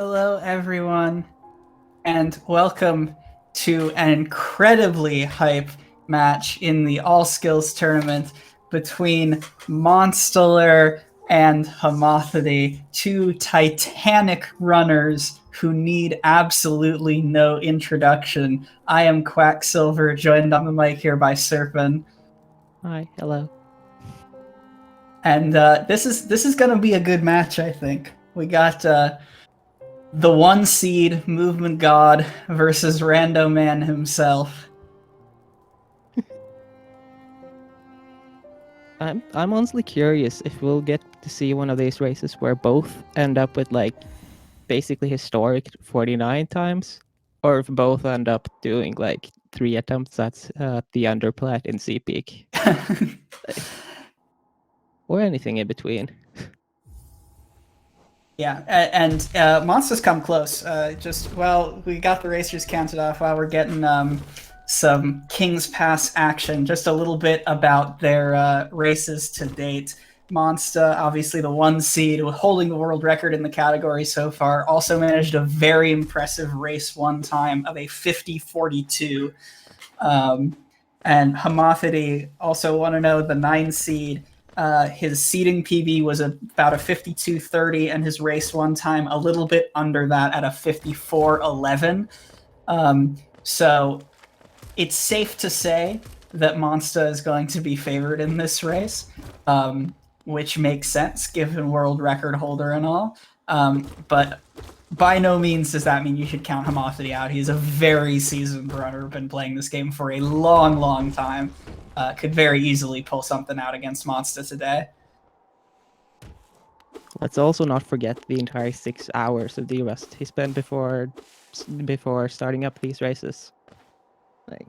Hello, everyone, and welcome to an incredibly hype match in the All Skills tournament between MonStahLer and homothety, two titanic runners who need absolutely no introduction. I am Quacksilver, joined on the mic here by Serpent. Hi, hello. And this is going to be a good match, I think. We got the one seed movement god versus Rando Man himself. I'm honestly curious if we'll get to see one of these races where both end up with like basically historic 49 times, or if both end up doing like 3 attempts at the underplat in C peak, or anything in between. Yeah, and Monsters come close. We got the racers counted off while we're getting some King's Pass action. Just a little bit about their races to date. Monsta, obviously the one seed, holding the world record in the category so far, also managed a very impressive race one time of a 50:42. And homothety also want to know the 9 seed. His seeding PB was about a 52:30, and his race one time a little bit under that at a 54:11. So it's safe to say that Monsta is going to be favored in this race, which makes sense given world record holder and all. But by no means does that mean you should count homothety out. He's a very seasoned runner, been playing this game for a long, long time. Could very easily pull something out against Monsta today. Let's also not forget the entire 6 hours of the rest he spent before starting up these races. Like,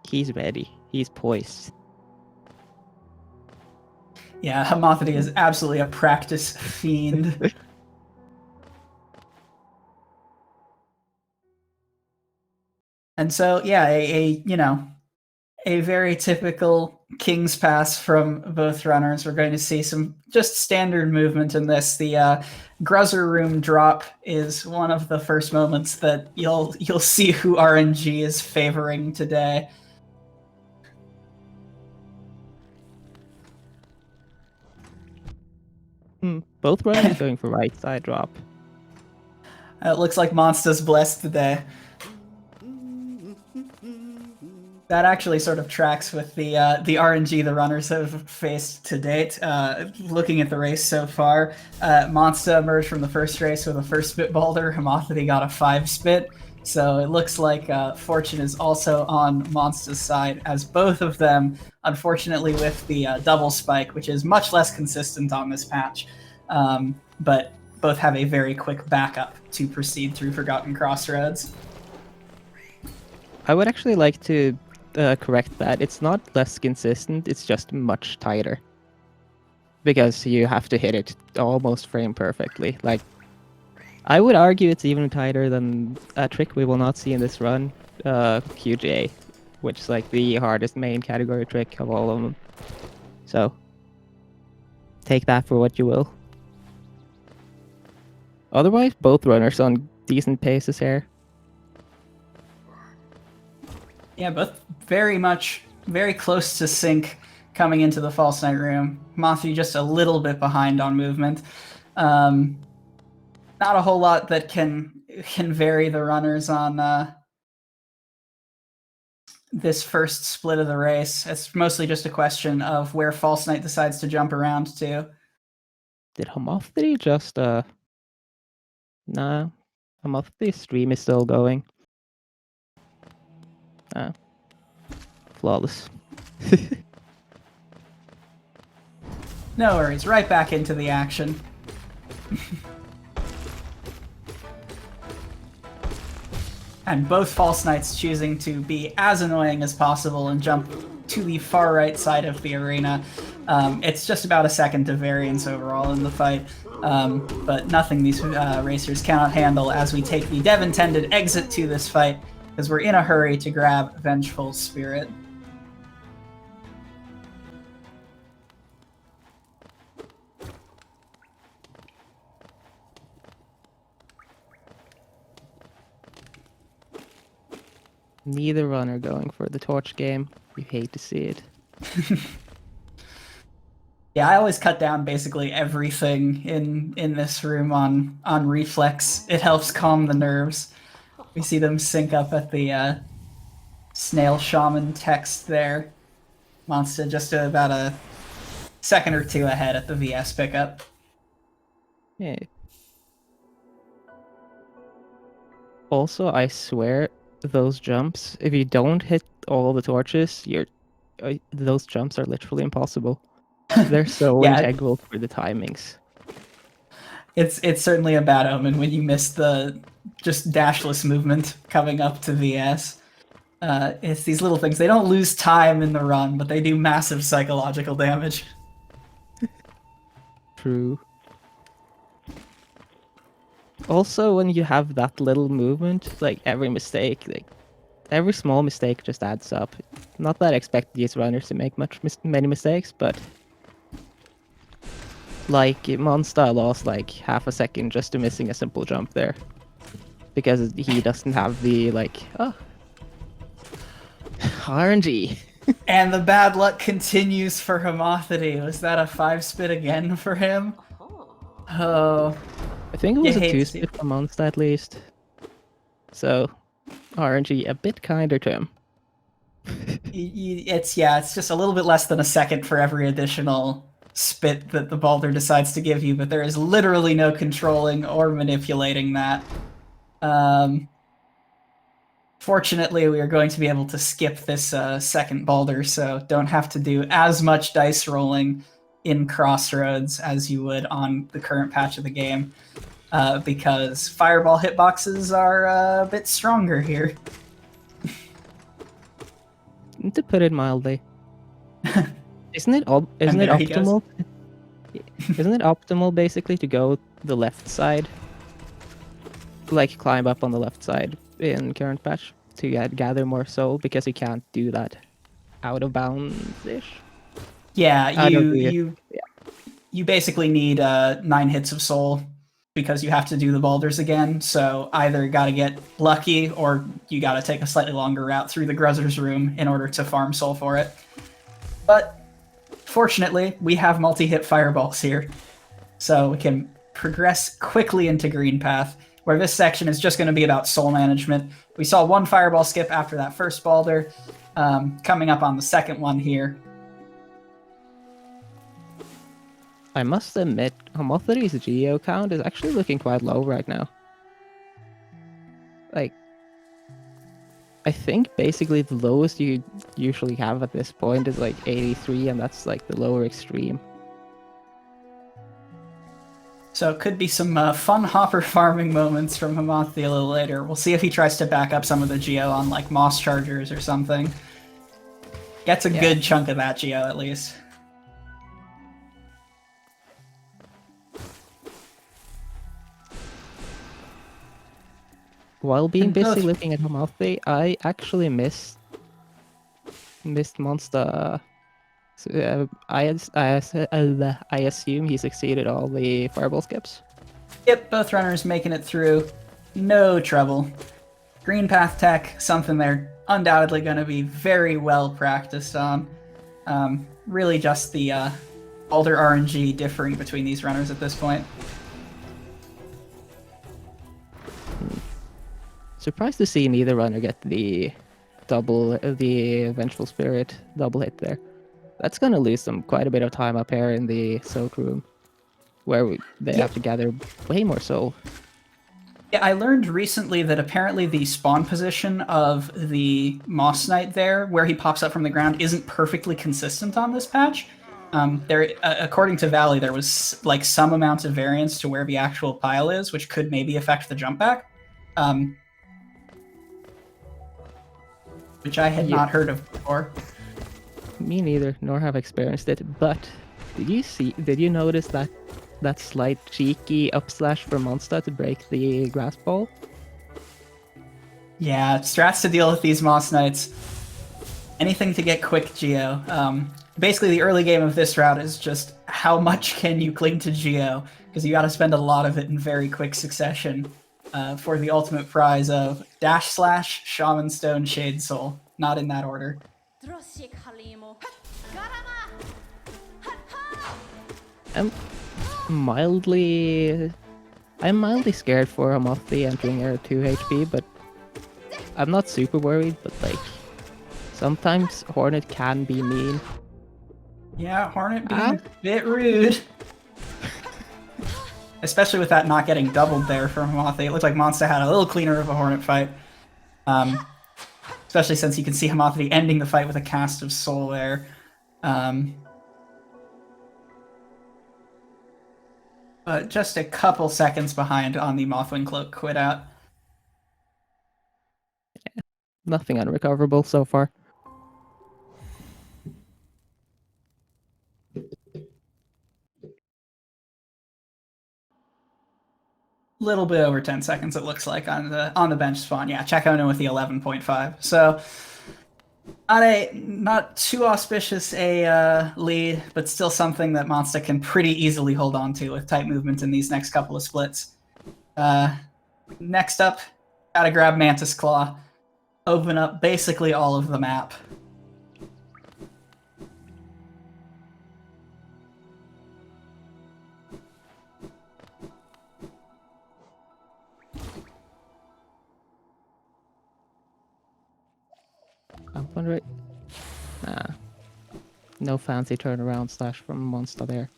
he's ready. He's poised. Yeah, homothety is absolutely a practice fiend. And so, yeah, a very typical King's Pass from both runners. We're going to see some just standard movement in this. The Gruzzer Room drop is one of the first moments that you'll see who RNG is favoring today. Both runners going for right side drop. It looks like Monsta's blessed today. That actually sort of tracks with the RNG the runners have faced to date. Looking at the race so far, Monsta emerged from the first race with a first spit boulder. Homothety got a 5 spit. So it looks like fortune is also on Monsta's side, as both of them, unfortunately, with the double spike, which is much less consistent on this patch, but both have a very quick backup to proceed through Forgotten Crossroads. I would actually like to correct that. It's not less consistent, it's just much tighter. Because you have to hit it almost frame perfectly. Like, I would argue it's even tighter than a trick we will not see in this run, QJ, which is like the hardest main category trick of all of them. So, take that for what you will. Otherwise, both runners on decent paces here. Yeah, both very close to sync coming into the False Night Room. Matthew just a little bit behind on movement. Not a whole lot that can vary the runners on this first split of the race. It's mostly just a question of where False Night decides to jump around to. Did homothety just Nah. Homothety's stream is still going. Flawless. No worries, right back into the action. And both False Knights choosing to be as annoying as possible and jump to the far right side of the arena. It's just about a second of variance overall in the fight, but nothing these racers cannot handle as we take the dev intended exit to this fight, because we're in a hurry to grab Vengeful Spirit. Neither runner going for the torch game. You hate to see it. Yeah, I always cut down basically everything in this room on reflex. It helps calm the nerves. We see them sync up at the snail shaman text there. MonStah just about a second or two ahead at the VS pickup. Yeah. Also, I swear, those jumps, if you don't hit all the torches, those jumps are literally impossible. They're so Yeah, integral for the timings. it's certainly a bad omen when you miss the just dashless movement coming up to VS. It's these little things. They don't lose time in the run, but they do massive psychological damage. True. Also, when you have that little movement, like every small mistake just adds up. Not that I expect these runners to make many mistakes, but like MonStahLer lost like half a second just to missing a simple jump there because he doesn't have the RNG. And the bad luck continues for homothety. Was that a 5-spit again for him? Oh, I think it was You a hate to 2-spit for MonStahLer at least. So RNG a bit kinder to him. it's just a little bit less than a second for every additional spit that the Balder decides to give you, but there is literally no controlling or manipulating that. Fortunately, we are going to be able to skip this second Balder, so don't have to do as much dice rolling in Crossroads as you would on the current patch of the game, because fireball hitboxes are a bit stronger here. To put it mildly. Isn't it optimal? Isn't it optimal basically to go the left side? Like climb up on the left side in current patch to gather more soul because you can't do that out of bounds-ish? Yeah, you basically need 9 hits of soul because you have to do the boulders again. So either got to get lucky or you got to take a slightly longer route through the Gruzzer's room in order to farm soul for it. But fortunately, we have multi-hit fireballs here, so we can progress quickly into Green Path, where this section is just going to be about soul management. We saw one fireball skip after that first boulder, coming up on the second one here. I must admit, Homothety's geo count is actually looking quite low right now. Like, I think basically the lowest you usually have at this point is like 83, and that's like the lower extreme. So it could be some fun hopper farming moments from Homothety a little later. We'll see if he tries to back up some of the geo on like moss chargers or something. Gets a good chunk of that geo at least. While being busy looking at Homothety, I actually missed MonStahLer. I assume he succeeded all the fireball skips. Yep, both runners making it through. No trouble. Green Path Tech, something they're undoubtedly going to be very well practiced on. Really just the Boulder RNG differing between these runners at this point. Surprised to see neither runner get the Vengeful Spirit double hit there. That's gonna lose them quite a bit of time up here in the soak room, where they have to gather way more soul. Yeah, I learned recently that apparently the spawn position of the Moss Knight there, where he pops up from the ground, isn't perfectly consistent on this patch. According to Valley, there was like some amount of variance to where the actual pile is, which could maybe affect the jump back. Which I had not heard of before. Me neither, nor have experienced it. But did you notice that slight cheeky upslash from MonStahLer to break the grass ball? Yeah, strats to deal with these Moss Knights. Anything to get quick geo. Basically, the early game of this route is just how much can you cling to geo, because you got to spend a lot of it in very quick succession. for the ultimate prize of / Shaman Stone Shade Soul. Not in that order. I'm mildly scared for homothety entering a 2 HP, but I'm not super worried, but like sometimes Hornet can be mean. Yeah, Hornet being a bit rude. Especially with that not getting doubled there from homothety. It looked like MonStah had a little cleaner of a Hornet fight. Especially since you can see homothety ending the fight with a cast of soul there. But just a couple seconds behind on the Mothwing Cloak quit out. Yeah, nothing unrecoverable so far. Little bit over 10 seconds, it looks like, on the bench spawn. Yeah, check out in with the 11.5. So not too auspicious a lead, but still something that MonStah can pretty easily hold on to with tight movement in these next couple of splits. Next up, gotta grab Mantis Claw. Open up basically all of the map. I'm wondering. Nah. No fancy turnaround slash from MonStahLer.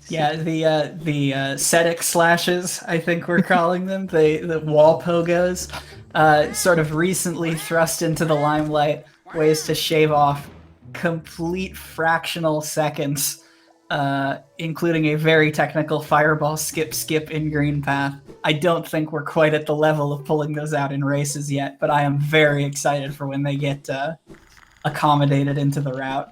Yeah, the Sedic slashes, I think we're calling them, the wall pogos, sort of recently thrust into the limelight, ways to shave off complete fractional seconds, including a very technical fireball skip in green path. I don't think we're quite at the level of pulling those out in races yet, but I am very excited for when they get accommodated into the route.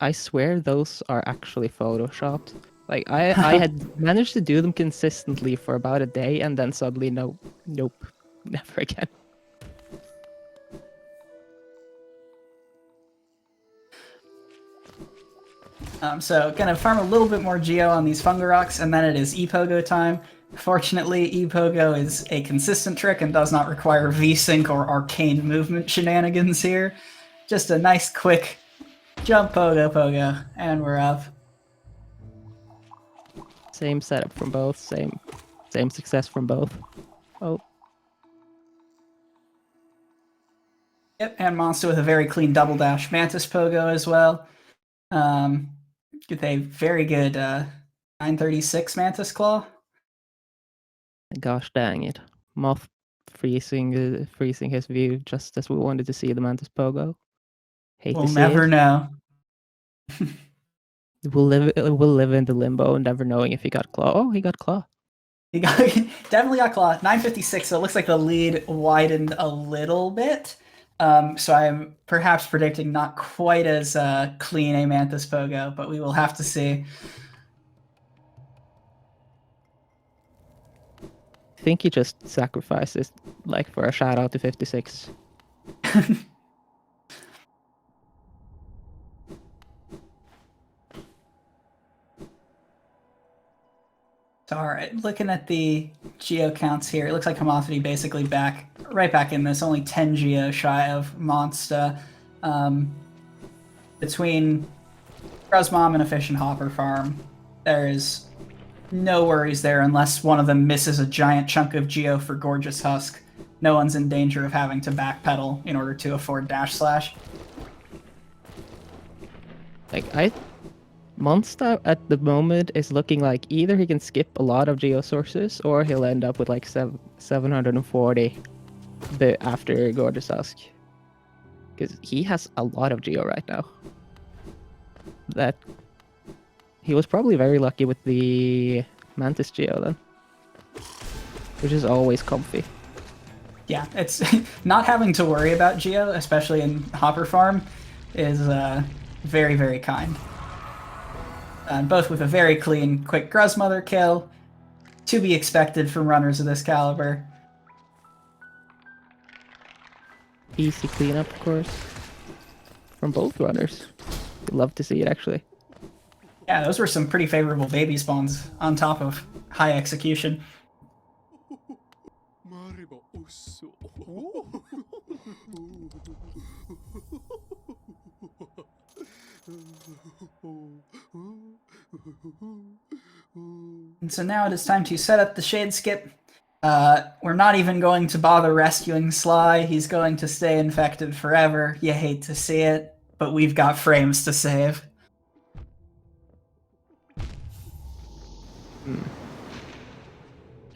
I swear those are actually photoshopped. Like I had managed to do them consistently for about a day, and then suddenly nope, never again. So gonna farm a little bit more Geo on these Fungaroks, and then it is Epogo time. Fortunately, Epogo is a consistent trick and does not require V-Sync or arcane movement shenanigans here. Just a nice quick jump Pogo, and we're up. Same setup from both, same success from both. Oh. Yep, and MonStah with a very clean double dash Mantis Pogo as well. With a very good 936 Mantis Claw. Gosh dang it. Moth freezing his view just as we wanted to see the Mantis Pogo. Hate we'll to see never it. know. We'll live in the limbo, never knowing if he got Claw. Oh, he got Claw. He definitely got Claw. 956, so it looks like the lead widened a little bit. So I'm perhaps predicting not quite as clean a Mantis Pogo, but we will have to see. I think he just sacrifices, like, for a shout out to 56. All right, looking at the Geo counts here, it looks like homothety basically right back in this, only 10 Geo shy of MonStah. Between Gruzmom and Efficient Hopper Farm, there is no worries there unless one of them misses a giant chunk of Geo for Gorgeous Husk. No one's in danger of having to backpedal in order to afford dash slash. Like, MonStah at the moment is looking like either he can skip a lot of Geo sources or he'll end up with like 740 after Gorgeous Husk. Because he has a lot of Geo right now. That he was probably very lucky with the Mantis Geo then. Which is always comfy. Yeah, it's not having to worry about Geo, especially in Hopper Farm, is very, very kind. Both with a very clean, quick Gruzmother kill, to be expected from runners of this caliber. Easy cleanup, of course, from both runners. We'd love to see it, actually. Yeah, those were some pretty favorable baby spawns on top of high execution. And so now it is time to set up the Shade Skip. We're not even going to bother rescuing Sly. He's going to stay infected forever. You hate to see it, but we've got frames to save.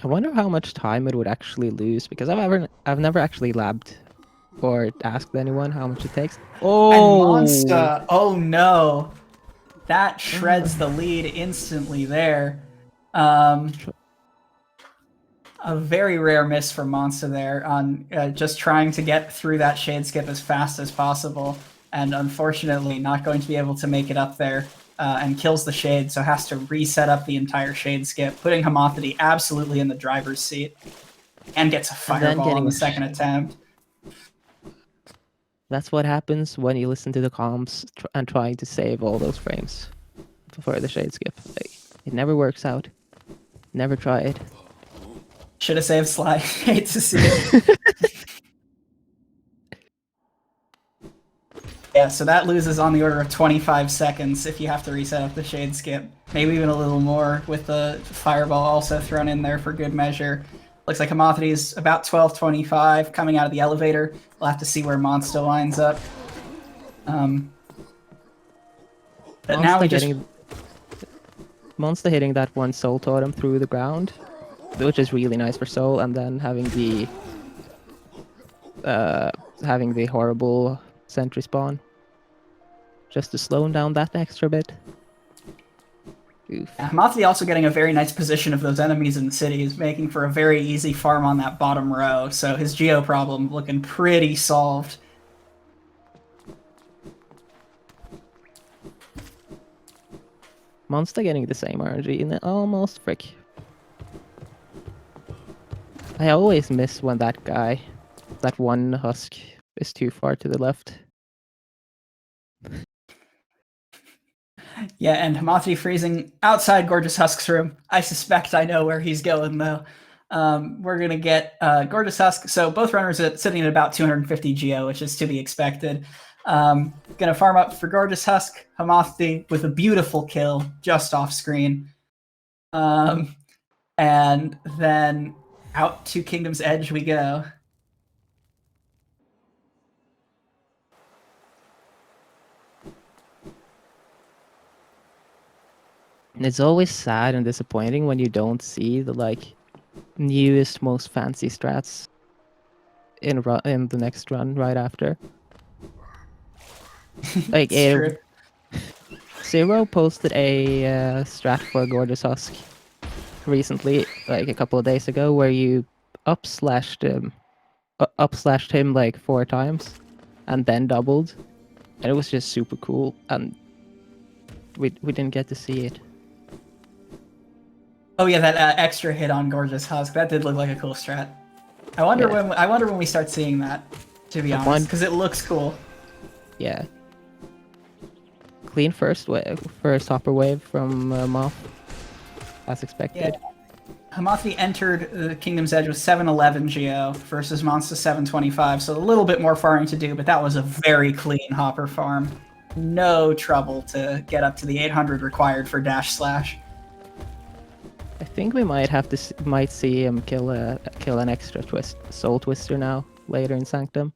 I wonder how much time it would actually lose, because I've never actually labbed or asked anyone how much it takes. Oh, And Monsta, oh no, that shreds the lead instantly there. A very rare miss from Monsta there on just trying to get through that Shade Skip as fast as possible, and unfortunately not going to be able to make it up there, and kills the Shade, so has to reset up the entire Shade Skip, putting homothety absolutely in the driver's seat, and gets a fireball on the second attempt. That's what happens when you listen to the comms and trying to save all those frames for the Shade Skip. It never works out. Never try it. Should have saved Sly. Hate to see it. Yeah, so that loses on the order of 25 seconds if you have to reset up the Shade Skip. Maybe even a little more with the fireball also thrown in there for good measure. Looks like homothety is about 12:25 coming out of the elevator. We'll have to see where Monsta winds up. But now we just... Monsta hitting that one soul totem through the ground, which is really nice for soul, and then having the horrible sentry spawn just to slow him down that extra bit. Oof. Homothety also getting a very nice position of those enemies in the city is making for a very easy farm on that bottom row, so his geo problem looking pretty solved. Monsta getting the same RNG in it, almost frick. I always miss when that one husk is too far to the left. Yeah, and homothety freezing outside Gorgeous Husk's room. I suspect I know where he's going, though. We're going to get Gorgeous Husk. So both runners are sitting at about 250 geo, which is to be expected. Going to farm up for Gorgeous Husk, homothety with a beautiful kill just off screen. And then out to Kingdom's Edge we go. It's always sad and disappointing when you don't see the newest, most fancy strats in the next run right after. Zero posted a strat for Gorgeous Husk recently, like a couple of days ago, where you up-slashed him like 4 times and then doubled, and it was just super cool, and we didn't get to see it. Oh yeah, that extra hit on Gorgeous Husk, that did look like a cool strat. I wonder when we start seeing that, to be honest, because it looks cool. Yeah. Clean first hopper wave from Moth, as expected. Yeah. Homothety entered the Kingdom's Edge with 711 geo versus Monsta 725, so a little bit more farming to do, but that was a very clean hopper farm. No trouble to get up to the 800 required for dash slash. I think we might see him kill an extra soul twister now later in Sanctum.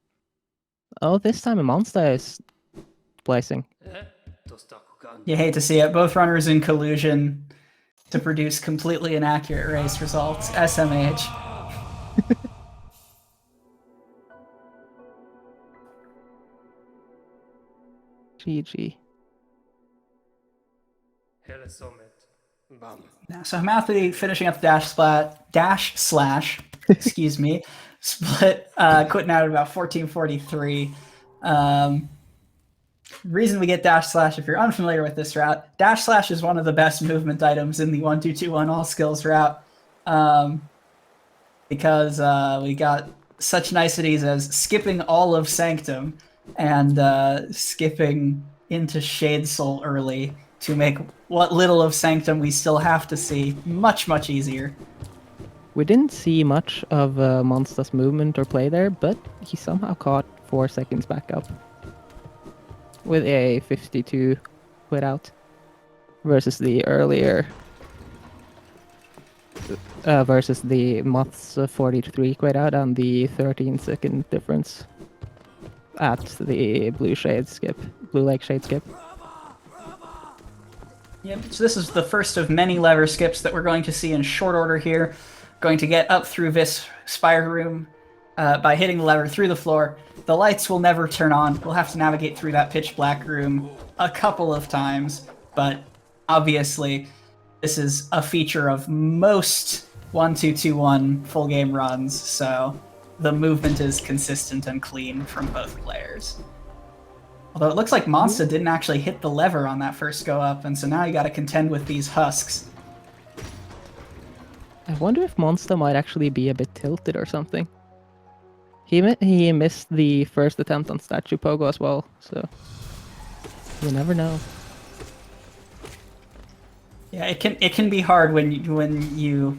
Oh, this time a Monsta is placing. You hate to see it. Both runners in collusion to produce completely inaccurate race results. SMH. GG. So homothety finishing up the dash slash, excuse me, split, quitting out at about 1443. Reason we get dash slash, if you're unfamiliar with this route, dash slash is one of the best movement items in the 1-2-2-1 all skills route, because we got such niceties as skipping all of Sanctum and skipping into Shade Soul early to make what little of Sanctum we still have to see much, much easier. We didn't see much of MonStah's movement or play there, but he somehow caught 4 seconds back up with a 52 quit out versus the earlier versus the Moth's 43 quit out and the 13-second difference at the blue lake shade skip. Yep, so this is the first of many lever skips that we're going to see in short order here. Going to get up through this spire room by hitting the lever through the floor. The lights will never turn on. We'll have to navigate through that pitch black room a couple of times, but obviously this is a feature of most 1-2-2-1 full game runs, so the movement is consistent and clean from both players. Although it looks like MonStah didn't actually hit the lever on that first go up, and so now you got to contend with these husks. I wonder if MonStah might actually be a bit tilted or something. He missed the first attempt on Statue Pogo as well, so you never know. Yeah, it can be hard when you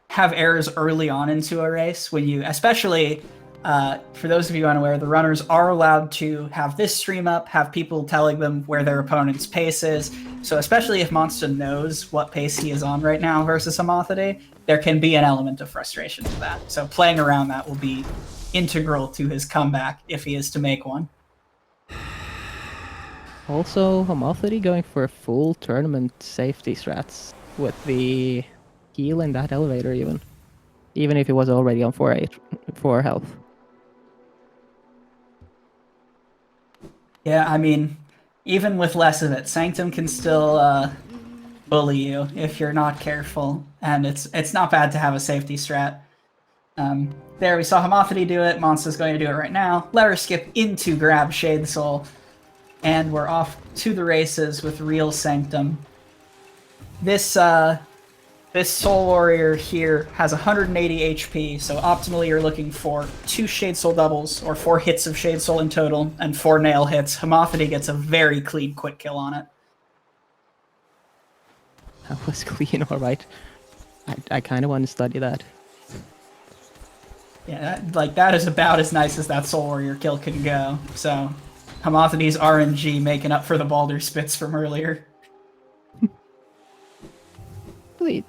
have errors early on into a race. When you, especially for those of you unaware, the runners are allowed to have this stream up, have people telling them where their opponent's pace is. So especially if MonStah knows what pace he is on right now versus homothety, there can be an element of frustration with that. So playing around that will be integral to his comeback if he is to make one. Also, homothety going for full tournament safety strats with the heal in that elevator even if he was already on 4 health. Yeah, I mean, even with less of it, Sanctum can still bully you if you're not careful, and it's not bad to have a safety strat. There, we saw homothety do it. MonStah's going to do it right now. Lever skip into grab Shade Soul, and we're off to the races with real Sanctum. This Soul Warrior here has 180 HP, so optimally you're looking for 2 Shade Soul doubles, or 4 hits of Shade Soul in total, and 4 nail hits. Homothety gets a very clean quick kill on it. That was clean, alright. I kind of want to study that. Yeah, that is about as nice as that Soul Warrior kill can go. So, Homothety's RNG making up for the Baldur Spits from earlier. Really,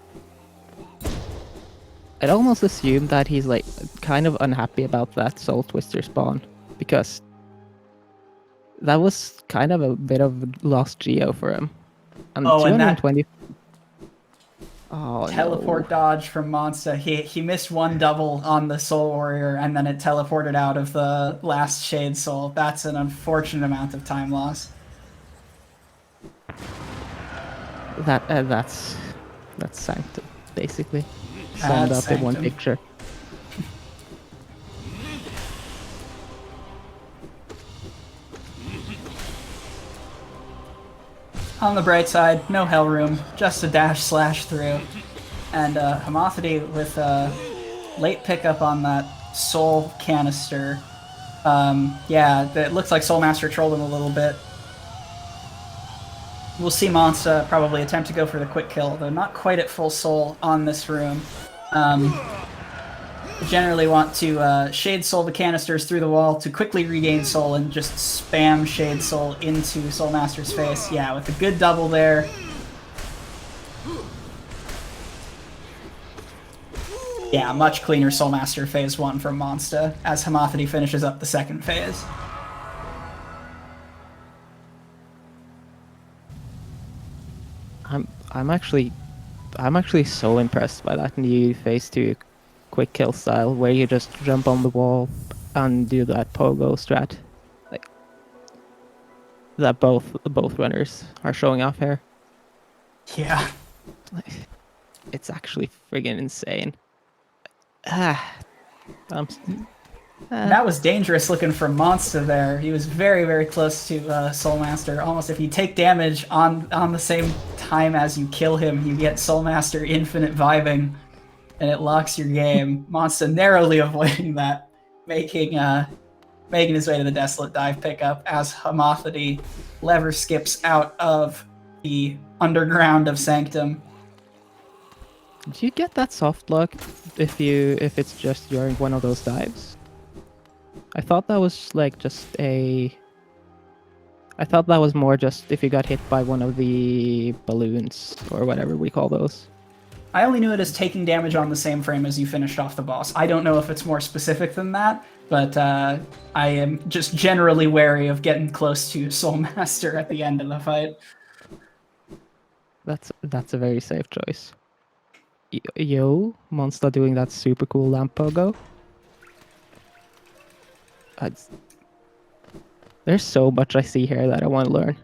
I'd almost assume that he's like kind of unhappy about that Soul Twister spawn, because that was kind of a bit of lost geo for him. And 220. Oh, teleport no. dodge from MonStah. He missed one double on the Soul Warrior, and then it teleported out of the last Shade Soul. That's an unfortunate amount of time loss. That's Sanctum, basically. Summed up in one picture. On the bright side, no Hell Room, just a dash slash through. And homothety with a late pickup on that Soul canister. Yeah, it looks like Soulmaster trolled him a little bit. We'll see MonStah probably attempt to go for the quick kill, though not quite at full soul on this room. Generally want to Shade Soul the canisters through the wall to quickly regain soul and just spam Shade Soul into Soulmaster's face. Yeah, with a good double there. Yeah, much cleaner Soulmaster phase 1 from MonStah as homothety finishes up the second phase. I'm actually so impressed by that new phase 2 quick kill style where you just jump on the wall and do that pogo strat. Like that both runners are showing off here. Yeah. Like, it's actually friggin' insane. That was dangerous looking for MonStah there. He was very, very close to Soulmaster. Almost if you take damage on the same time as you kill him, you get Soulmaster infinite vibing, and it locks your game. MonStah narrowly avoiding that, making his way to the Desolate Dive pickup as homothety lever skips out of the underground of Sanctum. Do you get that soft lock if it's just during one of those dives? I thought that was like just a. I thought that was more just if you got hit by one of the balloons or whatever we call those. I only knew it as taking damage on the same frame as you finished off the boss. I don't know if it's more specific than that, but I am just generally wary of getting close to Soul Master at the end of the fight. That's a very safe choice. Yo, Monster doing that super cool lamp pogo. There's so much I see here that I want to learn.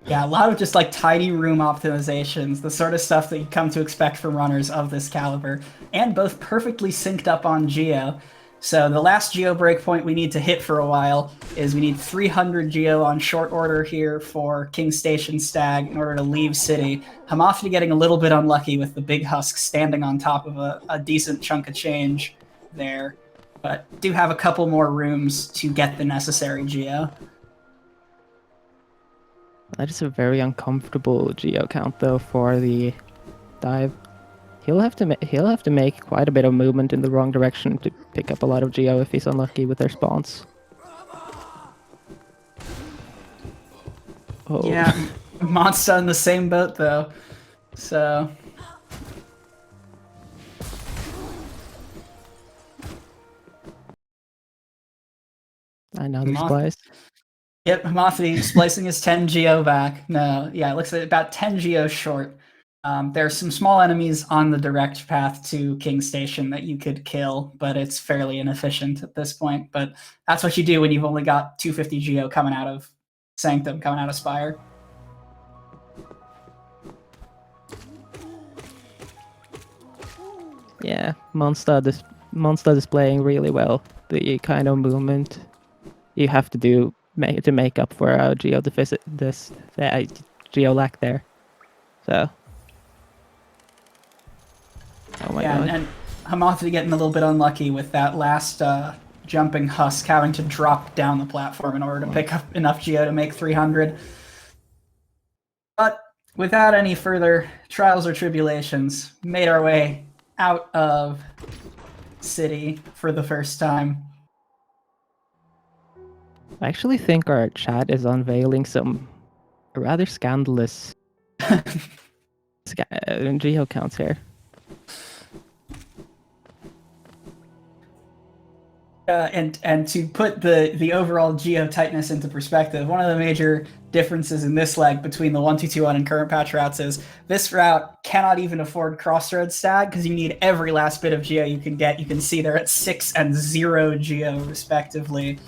Yeah, a lot of just like tidy room optimizations, the sort of stuff that you come to expect from runners of this caliber, and both perfectly synced up on Geo. So the last Geo breakpoint we need to hit for a while is we need 300 Geo on short order here for King Station Stag in order to leave City. Homothety getting a little bit unlucky with the big husk standing on top of a decent chunk of change there, but do have a couple more rooms to get the necessary Geo. That is a very uncomfortable Geo count though for the dive. He'll have to make quite a bit of movement in the wrong direction to pick up a lot of Geo if he's unlucky with their spawns. Oh. Yeah, MonStahLer in the same boat though, so. Another splice. Yep, homothety splicing his 10 Geo back. No, yeah, it looks like about 10 Geo short. There are some small enemies on the direct path to King Station that you could kill, but it's fairly inefficient at this point. But that's what you do when you've only got 250 Geo coming out of Sanctum, coming out of Spire. Yeah, MonStahLer displaying really well the kind of movement you have to do to make up for a Geo deficit, Geo lack there. So. Oh my god. And homothety getting a little bit unlucky with that last jumping husk, having to drop down the platform in order to pick up enough Geo to make 300. But without any further trials or tribulations, made our way out of City for the first time. I actually think our chat is unveiling some rather scandalous Geo counts here. And to put the overall Geo tightness into perspective, one of the major differences in this leg between the 1221 and current patch routes is this route cannot even afford Crossroads Stag because you need every last bit of Geo you can get. You can see they're at 6 and 0 Geo respectively.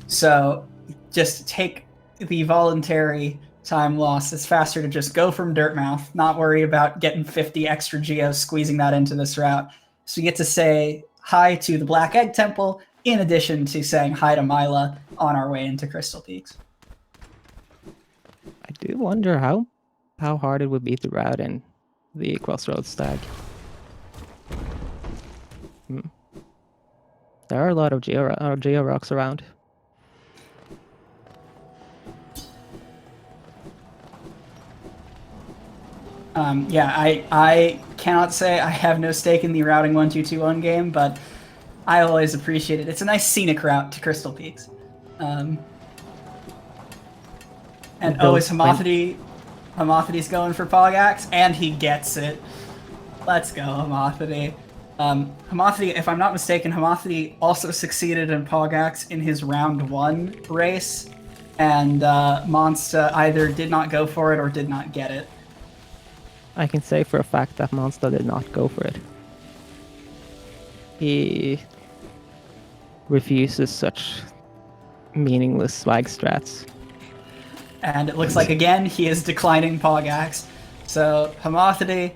So just take the voluntary time loss. It's faster to just go from Dirtmouth, not worry about getting 50 extra Geos, squeezing that into this route. So you get to say hi to the Black Egg Temple, in addition to saying hi to Mila on our way into Crystal Peaks. I do wonder how hard it would be to route in the Crossroads Stag. There are a lot of Geo rocks around. Yeah, I cannot say I have no stake in the routing 1221 game, but I always appreciate it. It's a nice scenic route to Crystal Peaks. And is Homothety's going for Pogax, and he gets it. Let's go, Homothety. Homothety, if I'm not mistaken, Homothety also succeeded in Pogax in his round 1 race, and MonStahLer either did not go for it or did not get it. I can say for a fact that MonStahLer did not go for it. He refuses such meaningless swag strats. And it looks like, again, he is declining Pogax. So, Homothety,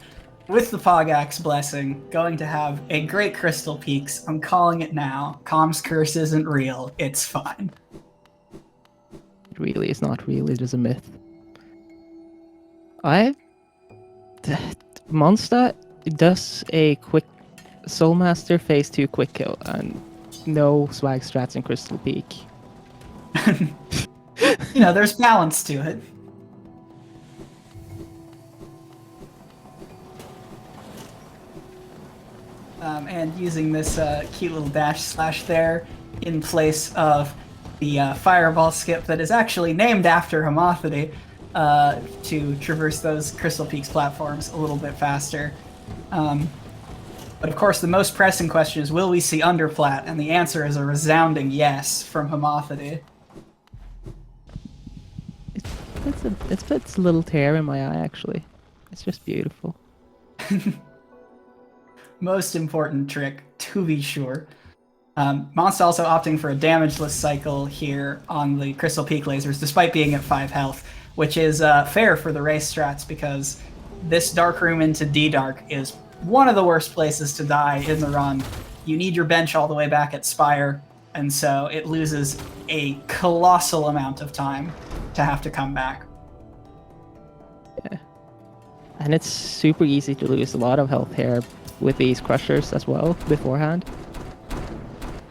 with the Pogax blessing, going to have a great Crystal Peaks. I'm calling it now. Com's curse isn't real. It's fine. It really is not real. It is a myth. MonStahLer does a quick Soulmaster phase 2 quick kill and no swag strats in Crystal Peak. There's balance to it. and using this cute little dash slash there in place of the fireball skip that is actually named after homothety to traverse those Crystal Peaks platforms a little bit faster. But of course, the most pressing question is, will we see underplat? And the answer is a resounding yes from homothety. It puts a little tear in my eye, actually. It's just beautiful. Most important trick, to be sure. MonStahLer also opting for a damageless cycle here on the Crystal Peak lasers, despite being at 5 health, which is fair for the race strats, because this Dark Room into D-Dark is one of the worst places to die in the run. You need your bench all the way back at Spire, and so it loses a colossal amount of time to have to come back. Yeah. And it's super easy to lose a lot of health here with these crushers as well beforehand.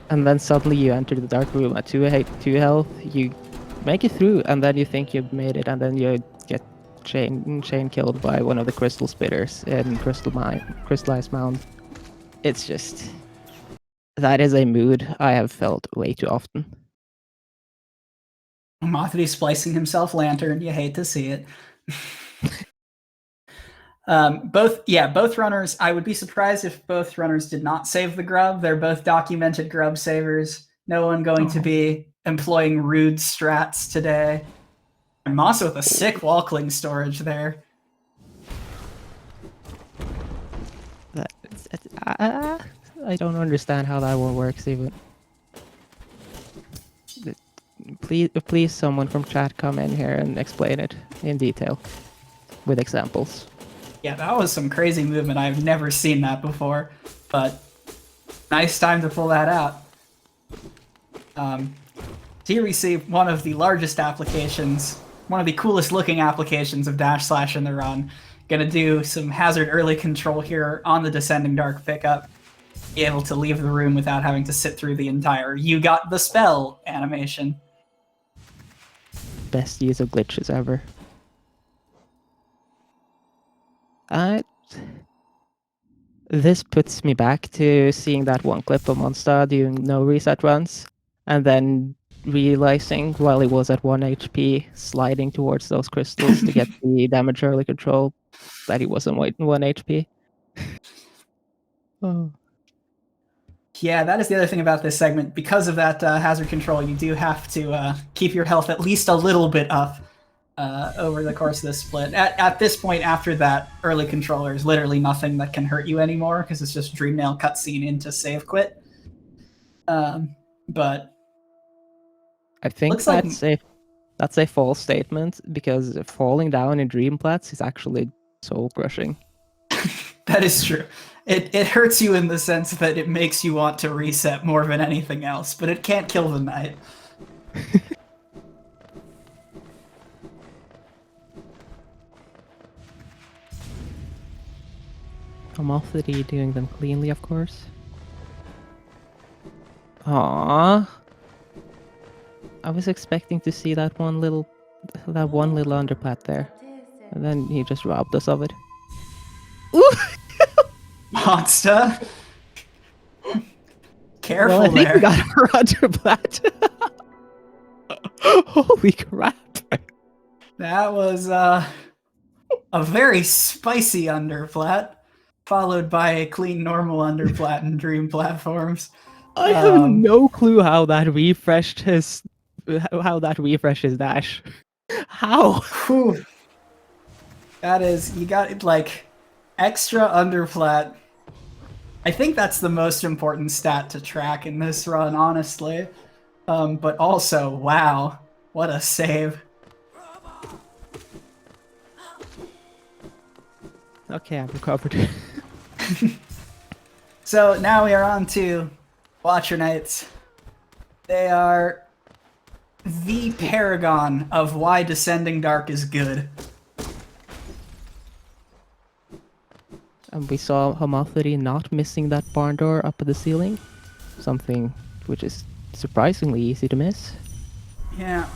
And then suddenly you enter the Dark Room at 2 health, you make it through, and then you think you've made it, and then you get chain killed by one of the crystal spitters in Crystallized Mound. It's just... that is a mood I have felt way too often. Homothety splicing himself lantern, you hate to see it. Both runners, I would be surprised if both runners did not save the grub. They're both documented grub savers. No one going to be employing rude strats today. And Moss with a sick wall-cling storage there. I don't understand how that one works even. Please, someone from chat come in here and explain it in detail with examples. Yeah, that was some crazy movement. I've never seen that before, but nice time to pull that out. Here we see one of the largest applications, one of the coolest looking applications of dash slash in the run. Gonna do some hazard early control here on the Descending Dark pickup. Be able to leave the room without having to sit through the entire "you got the spell" animation. Best use of glitches ever. This puts me back to seeing that one clip of MonStahLer doing no reset runs, and then realizing while he was at 1 HP, sliding towards those crystals to get the damage early control, that he wasn't waiting 1 HP. Oh. Yeah, that is the other thing about this segment. Because of that hazard control, you do have to keep your health at least a little bit up over the course of this split. At this point, after that early control, there's literally nothing that can hurt you anymore, because it's just Dreamnail cutscene into save quit. But I think that's a false statement, because falling down in Dreamplats is actually soul crushing. That is true. It hurts you in the sense that it makes you want to reset more than anything else, but it can't kill the knight. Homothety doing them cleanly, of course. Aww. I was expecting to see that one little underplat there. And then he just robbed us of it. Ooh! Monster! Careful well, I think there. We got a underplat. Holy crap. That was a very spicy underplat, followed by a clean normal underplat in Dream platforms. I have no clue how that refreshed his dash. How? Whew. That is, you got like extra underplat. I think that's the most important stat to track in this run, honestly. But also, wow, what a save. Okay, I'm recovered. So now we are on to Watcher Knights. They are the paragon of why Descending Dark is good. And we saw Homothety not missing that barn door up at the ceiling. Something which is surprisingly easy to miss. Yeah.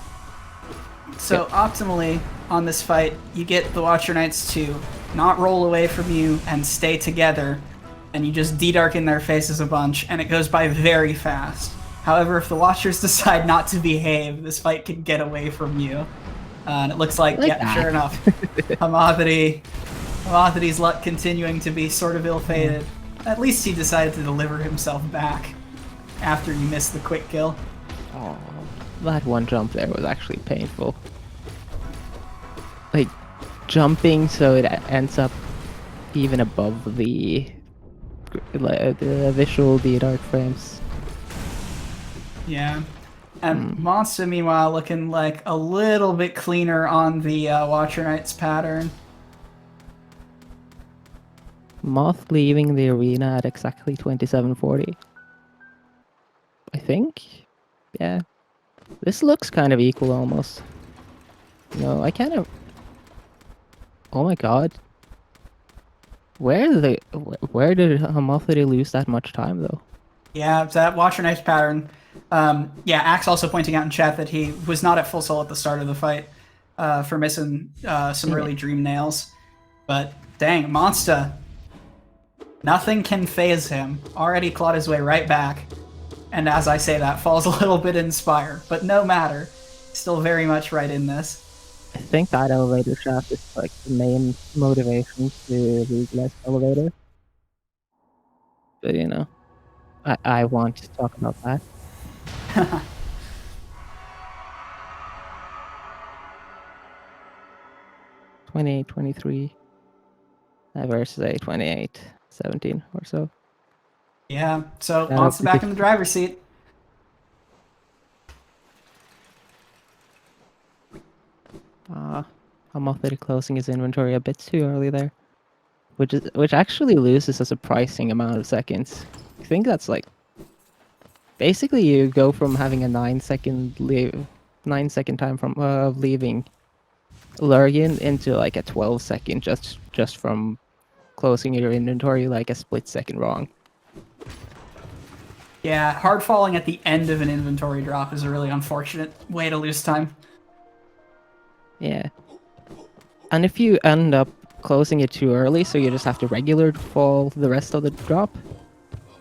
So optimally on this fight, you get the Watcher Knights to not roll away from you and stay together and you just de-dark in their faces a bunch, and it goes by very fast. However, if the Watchers decide not to behave, this fight can get away from you. And it looks like, yeah, that. sure enough, Homothety's luck continuing to be sort of ill-fated. At least he decided to deliver himself back after you missed the quick kill. Oh, that one jump there was actually painful. Like, jumping so it ends up even above the visual D-Dark frames. Yeah. And MonStah, meanwhile, looking like a little bit cleaner on the Watcher Knights pattern. Moth leaving the arena at exactly 2740. I think? Yeah. This looks kind of equal almost. No, I kind of... Oh my god. Where did homothety lose that much time though? Yeah, it's that Watcher Knights pattern. Yeah, Axe also pointing out in chat that he was not at full soul at the start of the fight for missing some early dream nails. But dang, MonStah, nothing can phase him. Already clawed his way right back. And as I say that, falls a little bit inspired. But no matter, still very much right in this. I think that elevator shaft is like the main motivation to legalize elevator. But you know, I want to talk about that. 28-23 versus a 28-17 or so. Yeah, so MonStah back in the driver's seat. Homothety closing his inventory a bit too early there, which actually loses us a surprising amount of seconds. I think that's like basically you go from having a 9-second time from leaving Lurgan into like a 12-second just from closing your inventory like a split second wrong. Yeah, hard falling at the end of an inventory drop is a really unfortunate way to lose time. Yeah. And if you end up closing it too early, so you just have to regular fall the rest of the drop,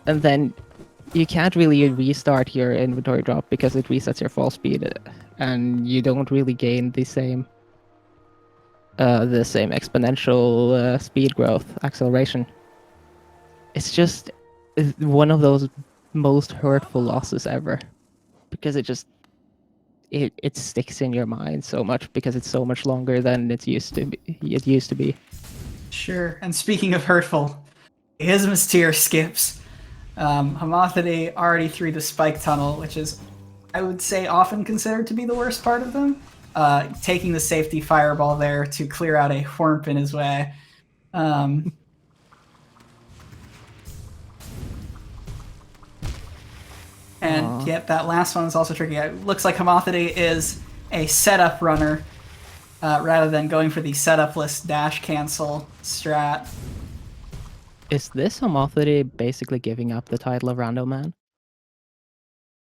and then you can't really restart your inventory drop because it resets your fall speed, and you don't really gain the same exponential speed growth acceleration. It's just one of those most hurtful losses ever, because it sticks in your mind so much because it's so much longer than it used to be. Sure. And speaking of hurtful, Isma's tier skips. Homothety already through the spike tunnel, which is, I would say, often considered to be the worst part of them. Taking the safety fireball there to clear out a whorp in his way. And yep, that last one is also tricky. It looks like Homothety is a setup runner rather than going for the setupless dash cancel strat. Is this homothety basically giving up the title of Rando Man?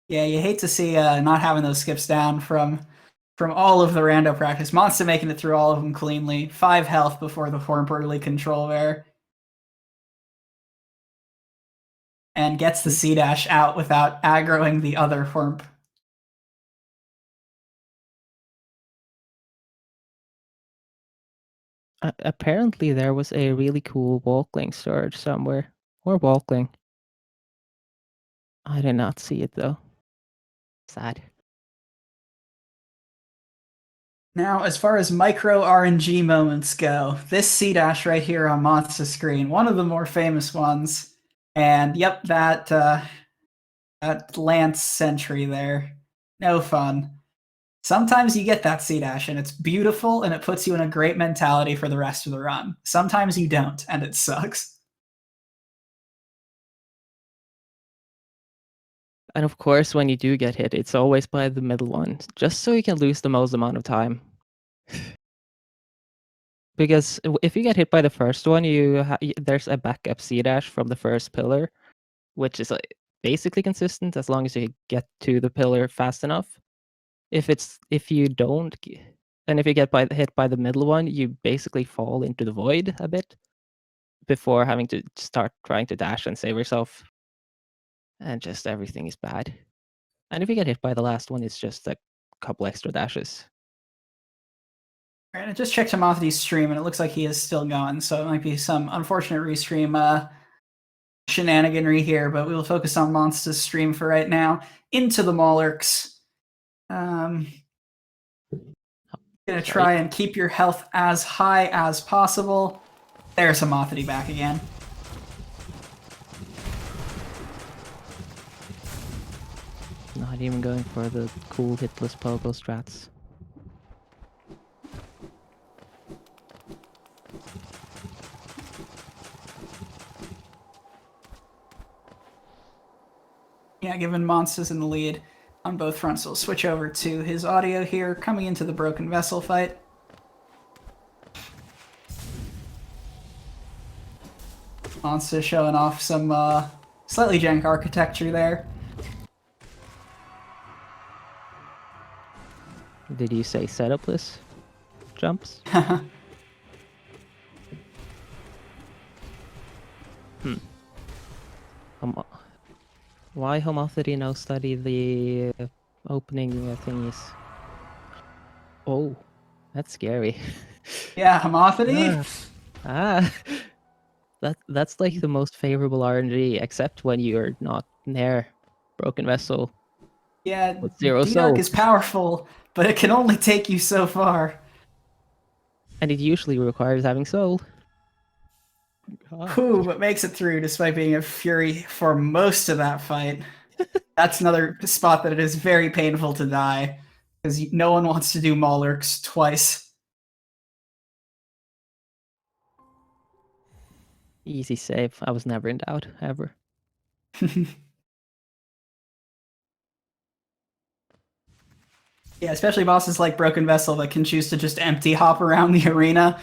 Yeah, you hate to see not having those skips down from all of the rando practice. MonStah making it through all of them cleanly. 5 health before the Whorp early control there. And gets the C-dash out without aggroing the other Whorp. Apparently there was a really cool walkling storage somewhere. Or walkling. I did not see it though. Sad. Now, as far as micro RNG moments go, this C-dash right here on MonStah's screen, one of the more famous ones. And yep, that Lance sentry there. No fun. Sometimes you get that C-dash and it's beautiful and it puts you in a great mentality for the rest of the run. Sometimes you don't and it sucks. And of course, when you do get hit, it's always by the middle one, just so you can lose the most amount of time. Because if you get hit by the first one, there's a backup C-dash from the first pillar, which is basically consistent as long as you get to the pillar fast enough. If you don't, and if you get hit by the middle one, you basically fall into the void a bit. before having to start trying to dash and save yourself. And just everything is bad. And if you get hit by the last one, it's just a couple extra dashes. Alright, I just checked Homothety's stream, and it looks like he is still going, so it might be some unfortunate restream shenaniganry here, but we will focus on MonStah's stream for right now. Into the Maulurks. Gonna try and keep your health as high as possible. There's Homothety back again. Not even going for the cool hitless pogo strats. Yeah, given MonStah's in the lead on both fronts, we'll switch over to his audio here, coming into the Broken Vessel fight. MonStah showing off some slightly jank architecture there. Did you say setupless jumps? Why Homothety now study the opening thingies? Oh, that's scary. Yeah, Homothety? That's like the most favorable RNG, except when you're not near Broken Vessel. Yeah, with 0 D-Arc soul. is powerful, but it can only take you so far. And it usually requires having soul. Whew, but makes it through despite being a Fury for most of that fight. That's another spot that it is very painful to die, because no one wants to do Maulurks twice. Easy save. I was never in doubt, ever. Yeah, especially bosses like Broken Vessel that can choose to just empty hop around the arena.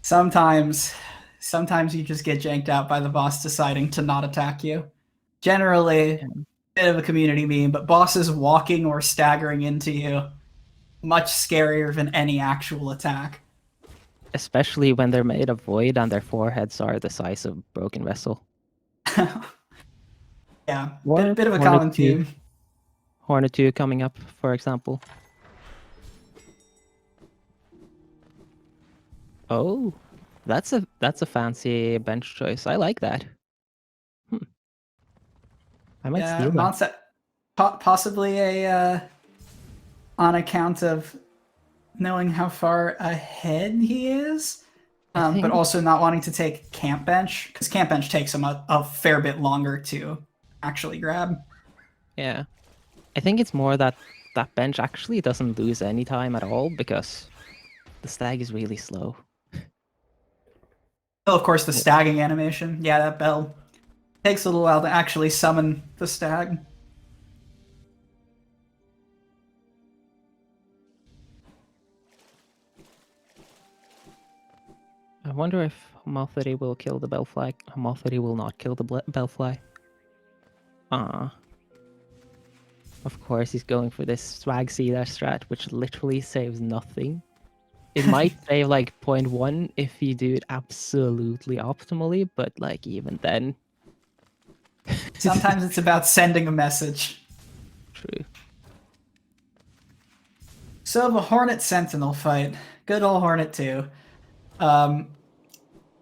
Sometimes you just get janked out by the boss deciding to not attack you. Generally, a bit of a community meme, but bosses walking or staggering into you, much scarier than any actual attack. Especially when they're made of void and their foreheads are the size of Broken Vessel. Yeah, bit of a common theme. Hornet 2 coming up, for example. Oh, that's a fancy bench choice. I like that. I might steal that. Possibly a on account of knowing how far ahead he is, but also not wanting to take Camp Bench, because Camp Bench takes him a fair bit longer to actually grab. Yeah. I think it's more that that bench actually doesn't lose any time at all, because the stag is really slow. Oh, of course, the stagging animation. Yeah, that bell takes a little while to actually summon the stag. I wonder if Homothety will kill the Bellfly. Homothety will not kill the Bellfly. Of course, he's going for this swag C-dash strat, which literally saves nothing. It might save like 0.1 if you do it absolutely optimally, but like even then. Sometimes it's about sending a message. True. So the Hornet Sentinel fight. Good old Hornet 2.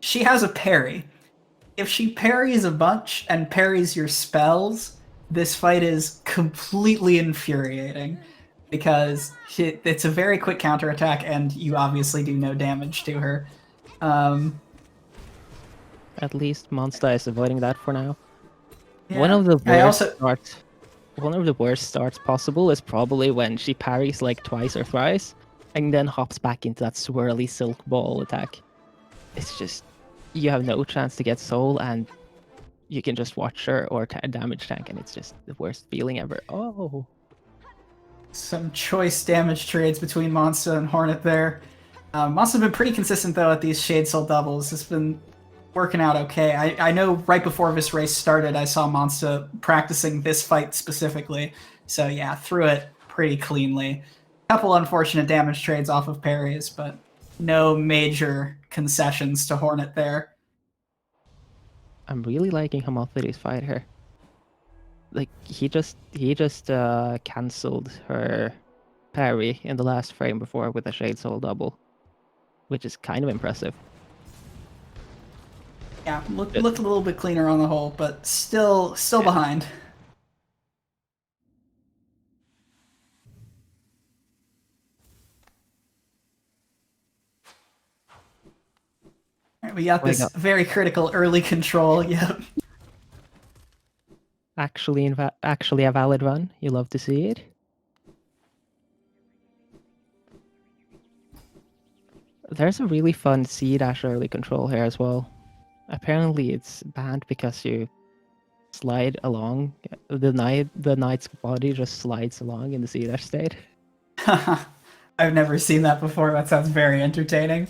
She has a parry. If she parries a bunch and parries your spells, this fight is completely infuriating, because it's a very quick counterattack and you obviously do no damage to her. At least MonStahLer is avoiding that for now. Yeah. One of the worst starts possible is probably when she parries like twice or thrice and then hops back into that swirly silk ball attack. It's just, you have no chance to get soul and you can just watch her or damage tank, and it's just the worst feeling ever. Oh. Some choice damage trades between MonStah and Hornet there. MonStah's been pretty consistent though at these Shade Soul doubles. It's been working out okay. I know right before this race started, I saw MonStah practicing this fight specifically. So yeah, threw it pretty cleanly. Couple unfortunate damage trades off of parries, but no major concessions to Hornet there. I'm really liking Homothety's fight here. Like he just cancelled her parry in the last frame before with a Shade Soul double, which is kind of impressive. Yeah, looked a little bit cleaner on the whole, but still behind. We got this very critical early control. Yep. Actually a valid run. You love to see it. There's a really fun C-dash early control here as well. Apparently it's banned because you slide along. The knight's body just slides along in the C-dash state. I've never seen that before. That sounds very entertaining.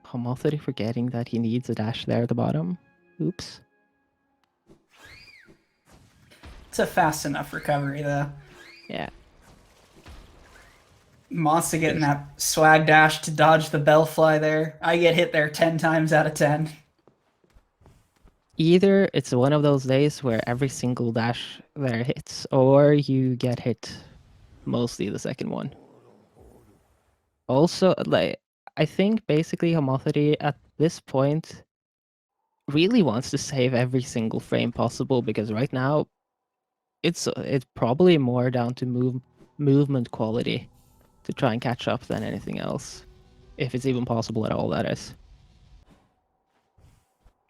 Homothety forgetting that he needs a dash there at the bottom. Oops. It's a fast enough recovery, though. Yeah. MonStah getting that swag dash to dodge the bellfly there. I get hit there 10 times out of 10. Either it's one of those days where every single dash there hits, or you get hit mostly the second one. Also, like, I think basically Homothety at this point really wants to save every single frame possible, because right now it's probably more down to movement quality to try and catch up than anything else, if it's even possible at all. That is,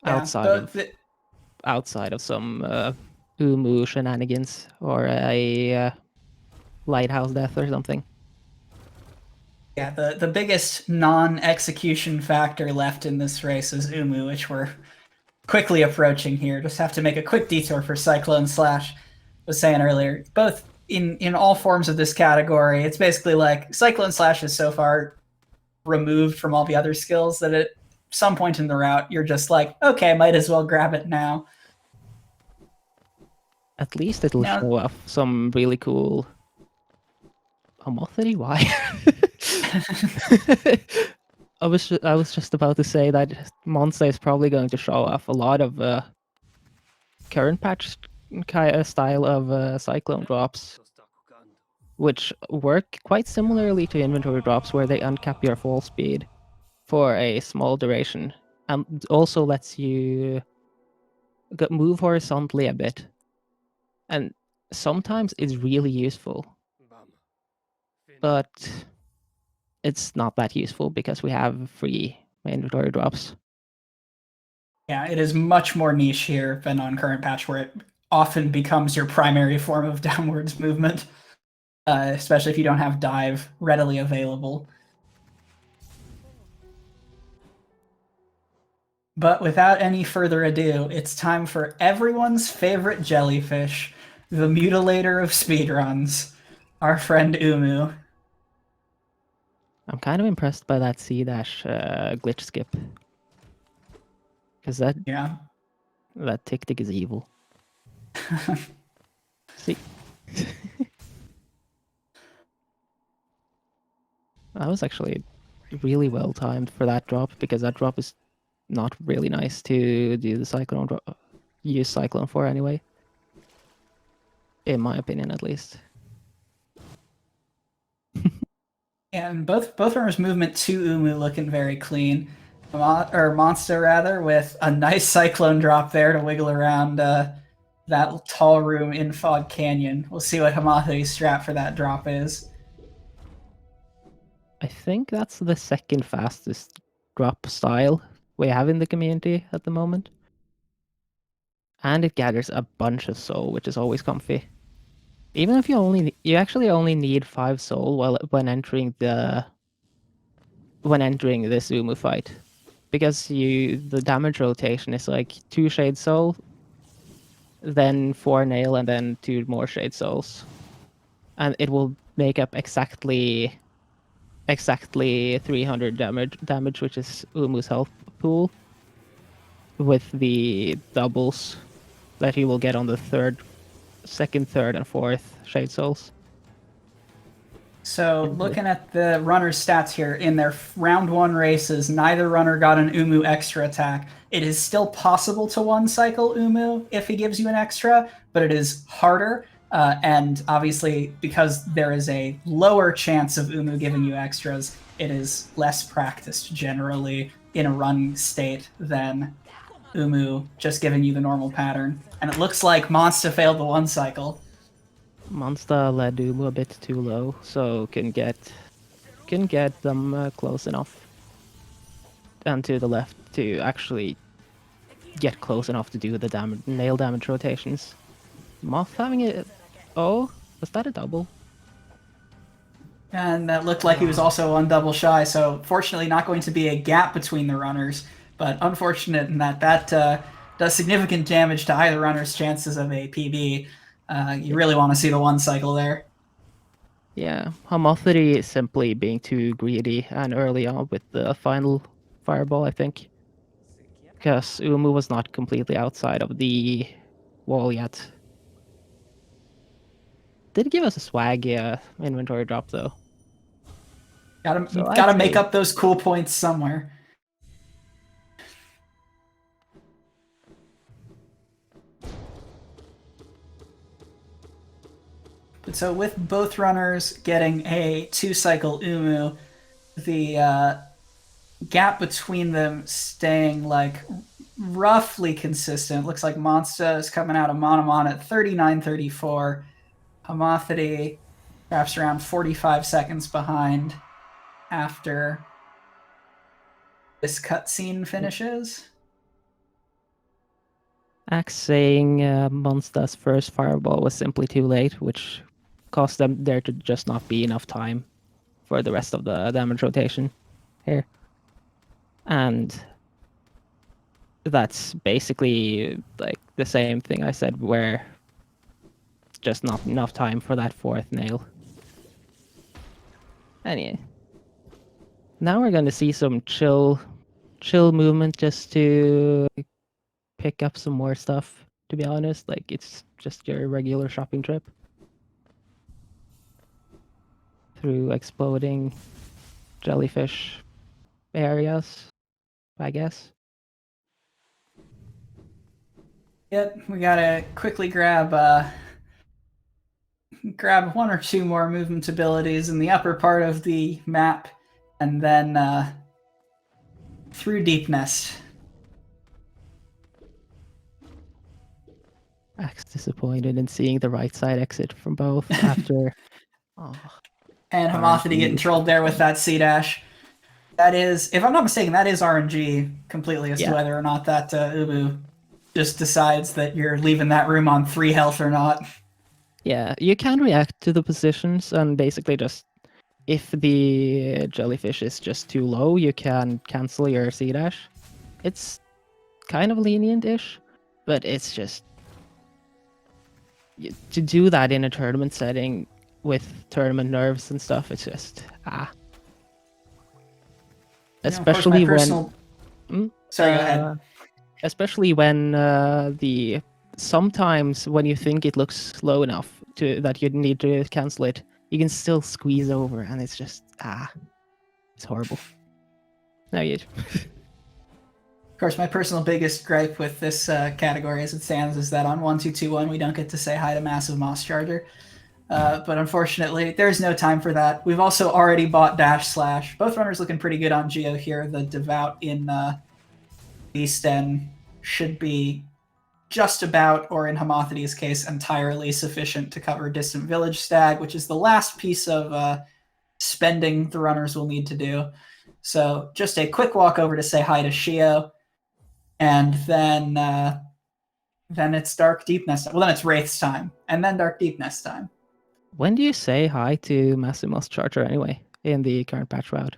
Yeah, outside of some Umu shenanigans or a lighthouse death or something. Yeah, the biggest non-execution factor left in this race is Umu, which we're quickly approaching here. Just have to make a quick detour for Cyclone Slash. Was saying earlier, both in all forms of this category, it's basically like Cyclone Slash is so far removed from all the other skills that at some point in the route, you're just like, okay, might as well grab it now. At least it'll show off some really cool Homothety. Why? I was just about to say that MonStah is probably going to show off a lot of current patch style of cyclone drops, which work quite similarly to inventory drops, where they uncap your fall speed for a small duration, and also lets you move horizontally a bit, and sometimes it's really useful, but it's not that useful because we have free inventory drops. Yeah, it is much more niche here than on current patch, where it often becomes your primary form of downwards movement, especially if you don't have dive readily available. But without any further ado, it's time for everyone's favorite jellyfish, the mutilator of speedruns, our friend Umu. I'm kind of impressed by that C-dash glitch skip, because that tick is evil. See, that was actually really well timed for that drop, because that drop is not really nice to do the cyclone drop, use cyclone for anyway, in my opinion at least. And both runners' movement to Umu looking very clean. Or MonStah rather, with a nice cyclone drop there to wiggle around that tall room in Fog Canyon. We'll see what Homothety's strat for that drop is. I think that's the second fastest drop style we have in the community at the moment. And it gathers a bunch of soul, which is always comfy. Even if you actually only need 5 soul when entering this Umu fight, because the damage rotation is like 2 shade soul, then 4 nail, and then 2 more shade souls, and it will make up exactly 300 damage, which is Umu's health pool, with the doubles that he will get on the second, third, and fourth shade souls. So Into looking at the runner's stats here, in their round 1 races, neither runner got an Umu extra attack. It is still possible to one cycle Umu if he gives you an extra, but it is harder. And obviously, because there is a lower chance of Umu giving you extras, it is less practiced generally in a run state than Umu just giving you the normal pattern. And it looks like Monster failed the one cycle. MonStahLer Doom a bit too low, so can get them close enough and to the left to actually get close enough to do the nail damage rotations. Moth having it. Oh, was that a double? And that looked like he was also on double shy, so fortunately not going to be a gap between the runners, but unfortunate in that does significant damage to either runner's chances of a PB. You really want to see the one cycle there. Yeah, homothety is simply being too greedy and early on with the final fireball, I think. Because Umu was not completely outside of the wall yet. Did give us a swag inventory drop though. So I'd Gotta make say up those cool points somewhere. But so with both runners getting a 2-cycle Umu, the gap between them staying like roughly consistent. Looks like Monsta is coming out of Monomon at 39.34. Homothety perhaps around 45 seconds behind after this cutscene finishes. Axe saying Monsta's first fireball was simply too late, which caused them there to just not be enough time for the rest of the damage rotation here. And that's basically like the same thing I said, where just not enough time for that fourth nail. Anyway, now we're gonna see some chill movement just to pick up some more stuff. To be honest, like it's just your regular shopping trip through exploding jellyfish areas, I guess. Yep, we gotta quickly grab one or two more movement abilities in the upper part of the map, and then through Deep Nest. Axe disappointed in seeing the right side exit from both after. And Homothety getting trolled there with that C dash. That is, if I'm not mistaken, that is RNG completely as to whether or not that Ubu just decides that you're leaving that room on 3 health or not. Yeah, you can react to the positions and basically just, if the jellyfish is just too low, you can cancel your C dash. It's kind of lenient-ish, but it's just to do that in a tournament setting with tournament nerves and stuff. It's just especially personal... when. Sorry, go ahead. Especially when the sometimes when you think it looks slow enough to that you need to cancel it, you can still squeeze over, and it's just it's horrible. No, you. Of course, my personal biggest gripe with this category as it stands is that on 1-2-2-1 we don't get to say hi to Massive Moss Charger. But unfortunately, there's no time for that. We've also already bought Dash Slash. Both runners looking pretty good on Geo here. The Devout in Beasten should be just about, or in Homothety's case, entirely sufficient to cover Distant Village Stag, which is the last piece of spending the runners will need to do. So just a quick walk over to say hi to Shio, and then it's Dark Deep Nest. Well, then it's Wraith's time, and then Dark Deep Nest time. When do you say hi to Massive Moss Charger anyway in the current patch route?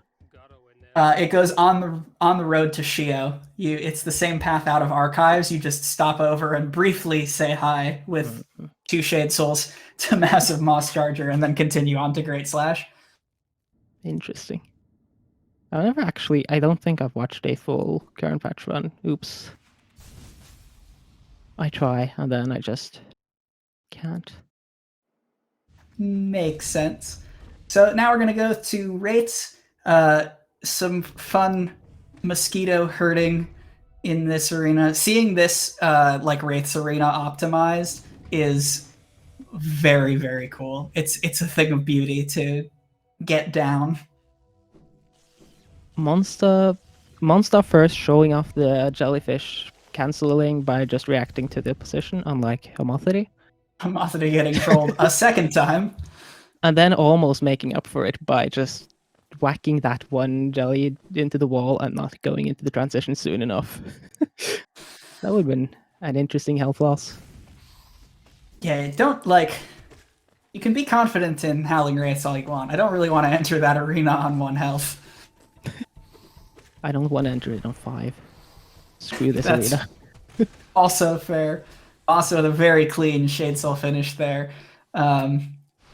It goes on the road to Shio. It's the same path out of Archives. You just stop over and briefly say hi with 2 Shade Souls to Massive Moss Charger, and then continue on to Great Slash. Interesting. I don't think I've watched a full current patch run. Oops. I try, and then I just can't. Makes sense. So now we're going to go to rates. Some fun mosquito herding in this arena. Seeing this like Wraith's arena optimized is very, very cool. It's a thing of beauty to get down. MonStah first showing off the jellyfish canceling by just reacting to the position, unlike homothety. Homothety getting trolled a second time. And then almost making up for it by just whacking that one jelly into the wall and not going into the transition soon enough. That would have been an interesting health loss. Yeah, don't like. You can be confident in Howling Wraiths all you want. I don't really want to enter that arena on 1 health. I don't want to enter it on 5. Screw this That's arena. also fair. Also, the very clean Shade Soul finish there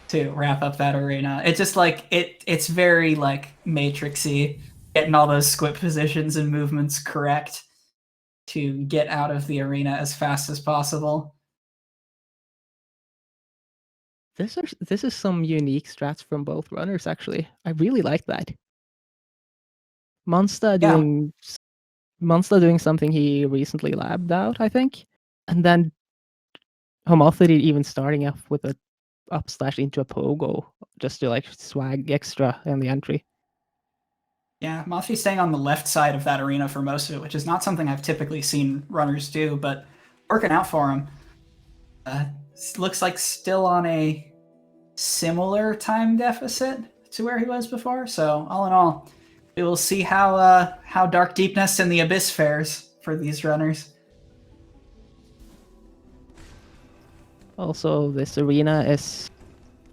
to wrap up that arena. It's just like it's very like matrixy, getting all those squip positions and movements correct to get out of the arena as fast as possible. This is some unique strats from both runners, actually. I really like that. MonStah doing something he recently labbed out, I think. And then homothety even starting off with a up slash into a pogo just to like swag extra in the entry. Yeah, Mothie's staying on the left side of that arena for most of it, which is not something I've typically seen runners do, but working out for him. Looks like still on a similar time deficit to where he was before. So all in all, we will see how Dark Deepness and the Abyss fares for these runners. Also, this arena is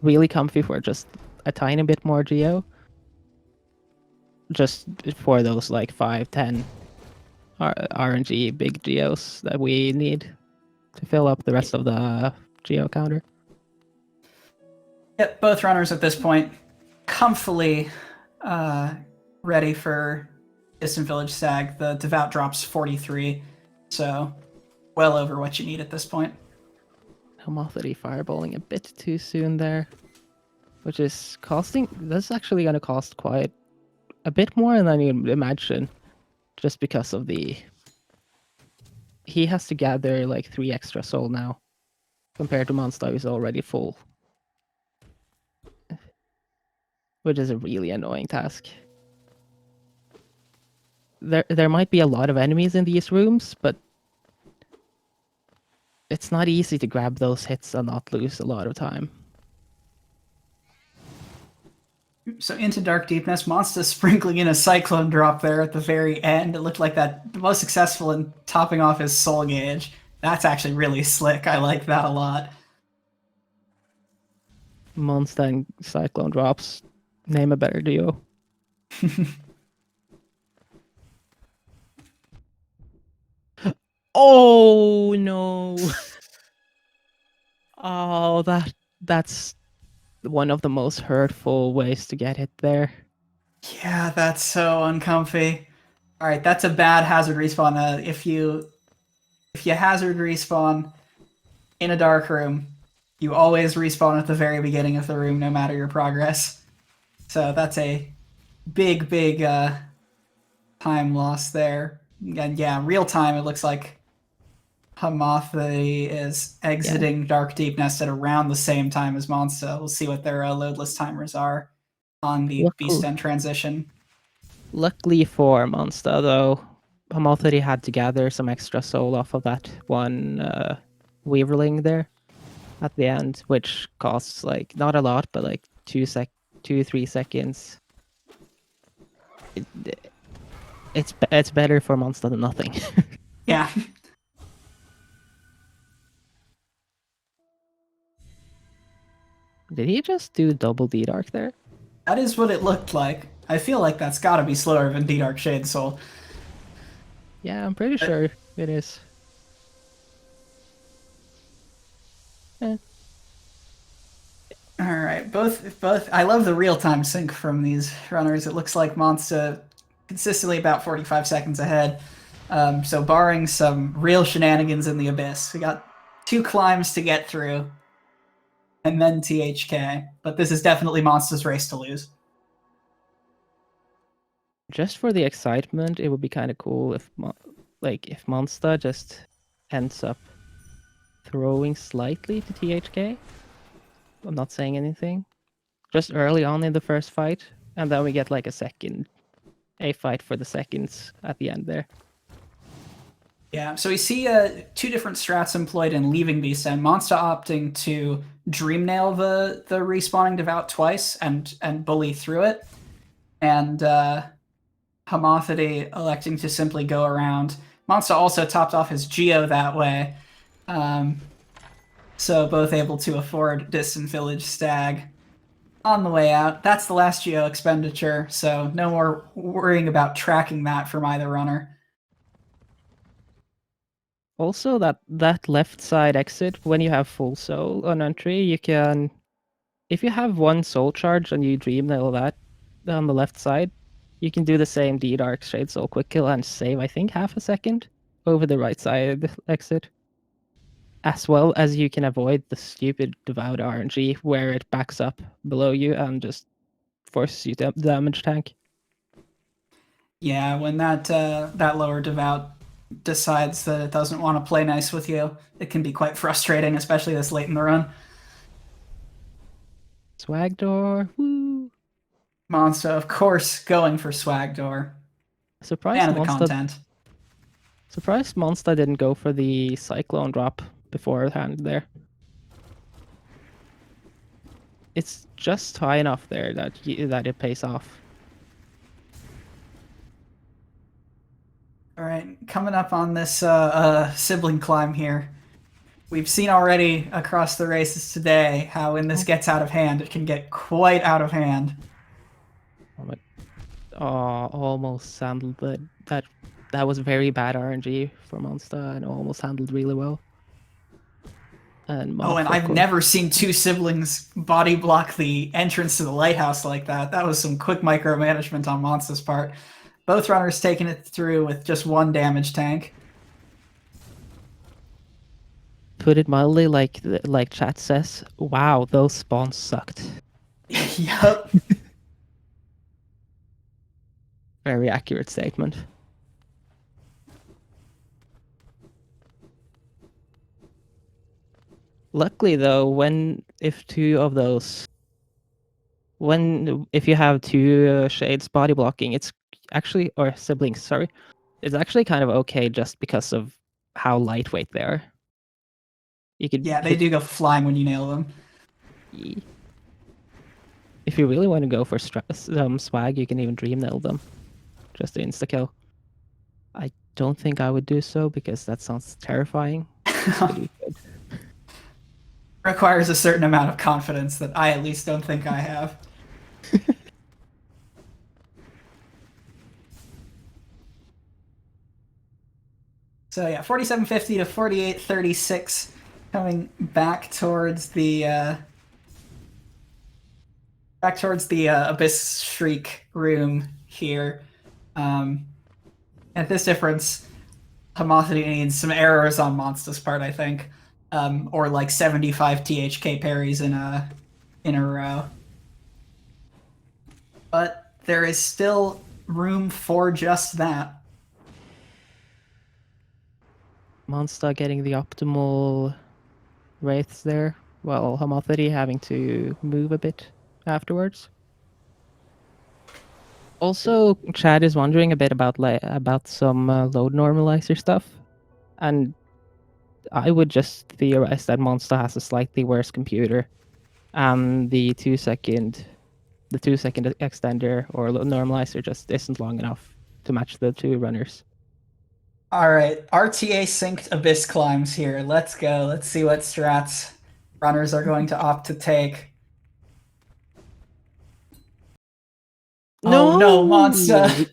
really comfy for just a tiny bit more geo. Just for those like 5, 10 RNG big geos that we need to fill up the rest of the geo counter. Yep, both runners at this point comfortably ready for Distant Village Stag. The Devout drops 43, so well over what you need at this point. Homothety fireballing a bit too soon there, which is costing. That's actually going to cost quite a bit more than you imagine, just because of the. He has to gather like 3 extra soul now, compared to MonStah who's already full, which is a really annoying task. There might be a lot of enemies in these rooms, but it's not easy to grab those hits and not lose a lot of time. So into Dark Deepness, MonStah sprinkling in a Cyclone drop there at the very end. It looked like that most successful in topping off his soul gauge. That's actually really slick. I like that a lot. MonStah and Cyclone drops. Name a better duo. Oh no! Oh, that's one of the most hurtful ways to get hit there. Yeah, that's so uncomfy. All right, that's a bad hazard respawn. If you hazard respawn in a dark room, you always respawn at the very beginning of the room, no matter your progress. So that's a big time loss there. And yeah, real time. It looks like Homothety is exiting Dark Deepness at around the same time as MonStah. We'll see what their loadless timers are on the Beast End transition. Luckily for MonStah, though, Homothety had to gather some extra soul off of that one Weaverling there at the end, which costs like not a lot, but like 2-3 seconds. It's better for MonStah than nothing. Yeah. Did he just do double D-Dark there? That is what it looked like. I feel like that's got to be slower than D-Dark Shade Soul. Yeah, I'm pretty sure it is. All right, both. I love the real-time sync from these runners. It looks like MonStah consistently about 45 seconds ahead. So barring some real shenanigans in the Abyss, we got 2 climbs to get through. and then THK. But this is definitely MonStah's race to lose. Just for the excitement, it would be kind of cool if MonStah just ends up throwing slightly to THK. I'm not saying anything. Just early on in the first fight, and then we get like a fight for the seconds at the end there. Yeah, so we see two different strats employed in leaving Beast End. MonStah opting to dream nail the respawning devout twice and bully through it, and homothety electing to simply go around. MonStah also topped off his Geo that way, so both able to afford Distant Village Stag. On the way out, that's the last Geo expenditure, so no more worrying about tracking that from either runner. Also, that left side exit, when you have full soul on entry, you can, if you have one soul charge and you dream nail that on the left side, you can do the same D Dark Shade Soul quick kill and save, I think, half a second over the right side exit. As well as you can avoid the stupid Devout RNG where it backs up below you and just forces you to damage tank. Yeah, when that lower devout decides that it doesn't want to play nice with you, it can be quite frustrating, especially this late in the run. Swag door, woo! MonStah, of course, going for Swag Door. Surprised Fan of the MonStah. content. Surprised MonStah didn't go for the Cyclone drop beforehand there. It's just high enough there that it pays off. All right, coming up on this sibling climb here. We've seen already across the races today how when this gets out of hand, it can get quite out of hand. Oh my! Oh, almost handled that. That was very bad RNG for MonStah and almost handled really well. And I've never seen two siblings body block the entrance to the lighthouse like that. That was some quick micromanagement on MonStah's part. Both runners taking it through with just one damage tank. Put it mildly, like chat says, wow, those spawns sucked. Yup. Very accurate statement. Luckily, though, if you have two shades body blocking, it's actually, or siblings, sorry, it's actually kind of okay just because of how lightweight they are. You could they do go flying when you nail them. If you really want to go for swag, you can even dream nail them, just to insta kill. I don't think I would do so because that sounds terrifying. Requires a certain amount of confidence that I at least don't think I have. So yeah, 4750 to 4836, coming back towards the Abyss Shriek room here. At this difference, homothety needs some errors on MonStah's part, I think, or like 75 THK parries in a row. But there is still room for just that. MonStah getting the optimal wraiths there, while homothety having to move a bit afterwards. Also, Chad is wondering a bit about some load normalizer stuff, and I would just theorize that MonStah has a slightly worse computer, and the 2 second extender or load normalizer just isn't long enough to match the two runners. All right, RTA synced Abyss climbs here. Let's go. Let's see what strats runners are going to opt to take. No! Oh no, MonStah!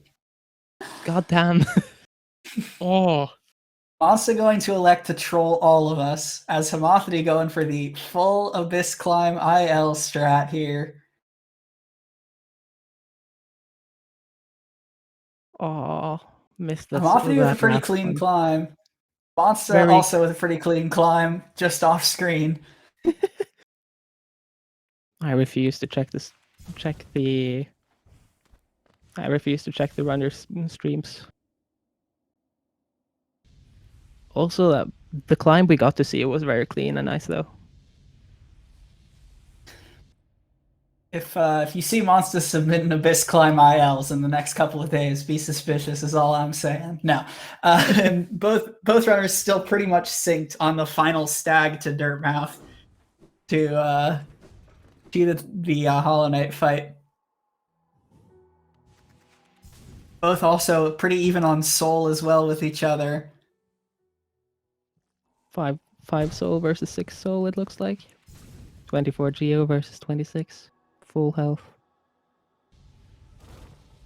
God damn. Oh. MonStah going to elect to troll all of us, as homothety going for the full Abyss climb IL strat here. Oh, missed that. Homothety with a pretty clean climb. MonStah also with a pretty clean climb, just off screen. I refuse to check this. I refuse to check the runners' streams. Also, the climb we got to see was very clean and nice, though. If you see Monster submit an Abyss Climb ILs in the next couple of days, be suspicious is all I'm saying. No. And both runners still pretty much synced on the final stag to Dirtmouth to the Hollow Knight fight. Both also pretty even on soul as well with each other. 5 soul versus 6 soul, it looks like. 24 geo versus 26. Full health.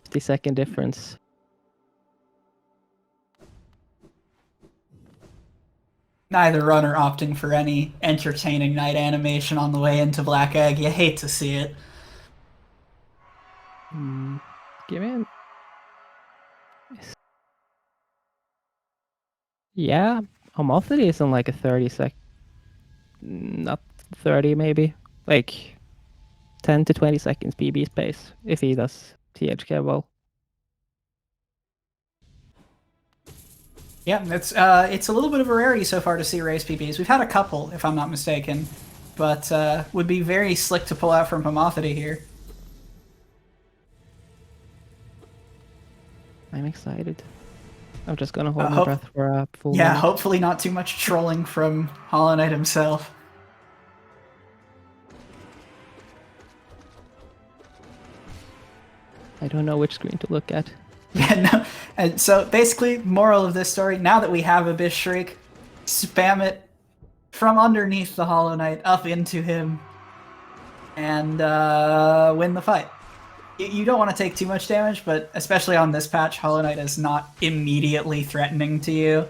50-second difference. Neither runner opting for any entertaining night animation on the way into Black Egg. You hate to see it. Give in. Yeah, homothety is in like a 30-second. Not 30, maybe. Like 10 to 20 seconds PB space if he does THK well. Yeah, it's a little bit of a rarity so far to see race PBs. We've had a couple, if I'm not mistaken, but would be very slick to pull out from homothety here. I'm excited. I'm just gonna hold my breath for a full Yeah, minute. hopefully not too much trolling from Hollow Knight himself. I don't know which screen to look at. Yeah, no. And so basically, moral of this story, now that we have Abyss Shriek, spam it from underneath the Hollow Knight up into him and win the fight. You don't want to take too much damage, but especially on this patch, Hollow Knight is not immediately threatening to you.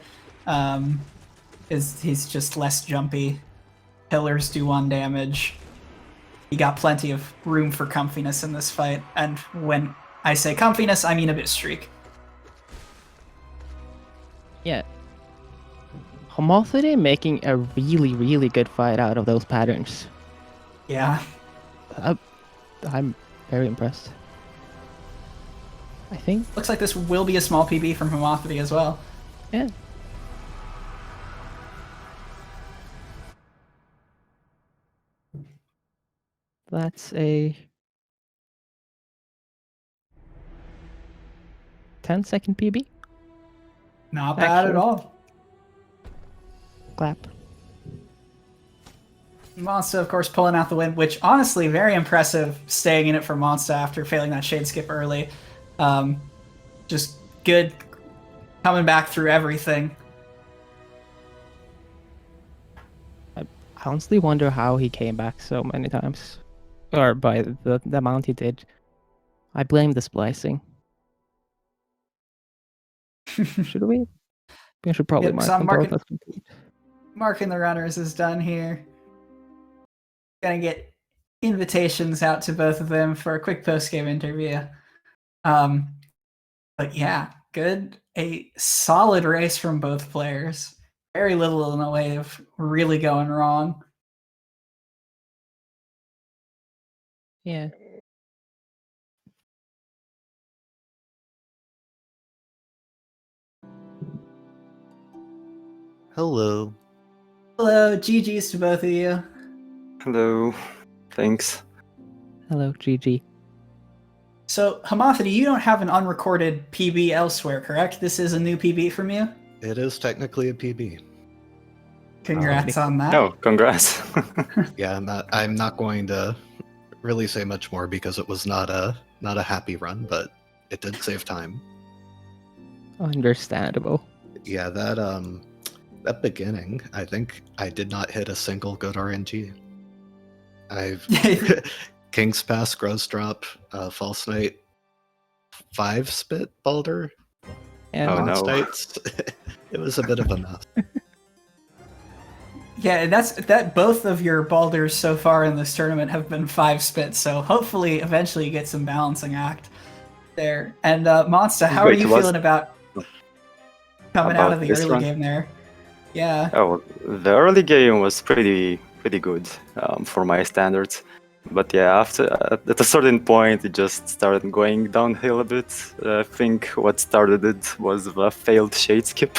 He's just less jumpy. Pillars do 1 damage. You got plenty of room for comfiness in this fight, and when I say comfiness, I mean Abyss Shriek. Yeah. Homothety making a really, really good fight out of those patterns. Yeah. I'm very impressed. I think. Looks like this will be a small PB from homothety as well. Yeah. That's a 10-second PB. Not bad at all. Clap. MonStah, of course, pulling out the win, which honestly, very impressive staying in it for MonStah after failing that Shade Skip early. Just good coming back through everything. I honestly wonder how he came back so many times. Or by the amount he did. I blame the splicing. Should we? We should probably mark them both as complete. Marking the runners is done here. Gonna get invitations out to both of them for a quick post-game interview. But yeah, good. A solid race from both players. Very little in the way of really going wrong. Yeah. Hello. Hello, GG's to both of you. Hello. Thanks. Hello, GG. So, homothety, you don't have an unrecorded PB elsewhere, correct? This is a new PB from you? It is technically a PB. Congrats on that. No, congrats. Yeah, I'm not going to really say much more because it was not a happy run, but it did save time. Understandable. Yeah, that beginning, I think I did not hit a single good RNG. I've King's Pass, Gross Drop, False Knight, 5 Spit Balder. And Oh, no. States. It was a bit of a mess. Yeah, that both of your Balders so far in this tournament have been 5 spits, so hopefully eventually you get some balancing act there. And MonStah, how are you feeling about coming out of the early game there? Yeah. Oh, the early game was pretty good for my standards. But yeah, after at a certain point, it just started going downhill a bit. I think what started it was the failed shade skip,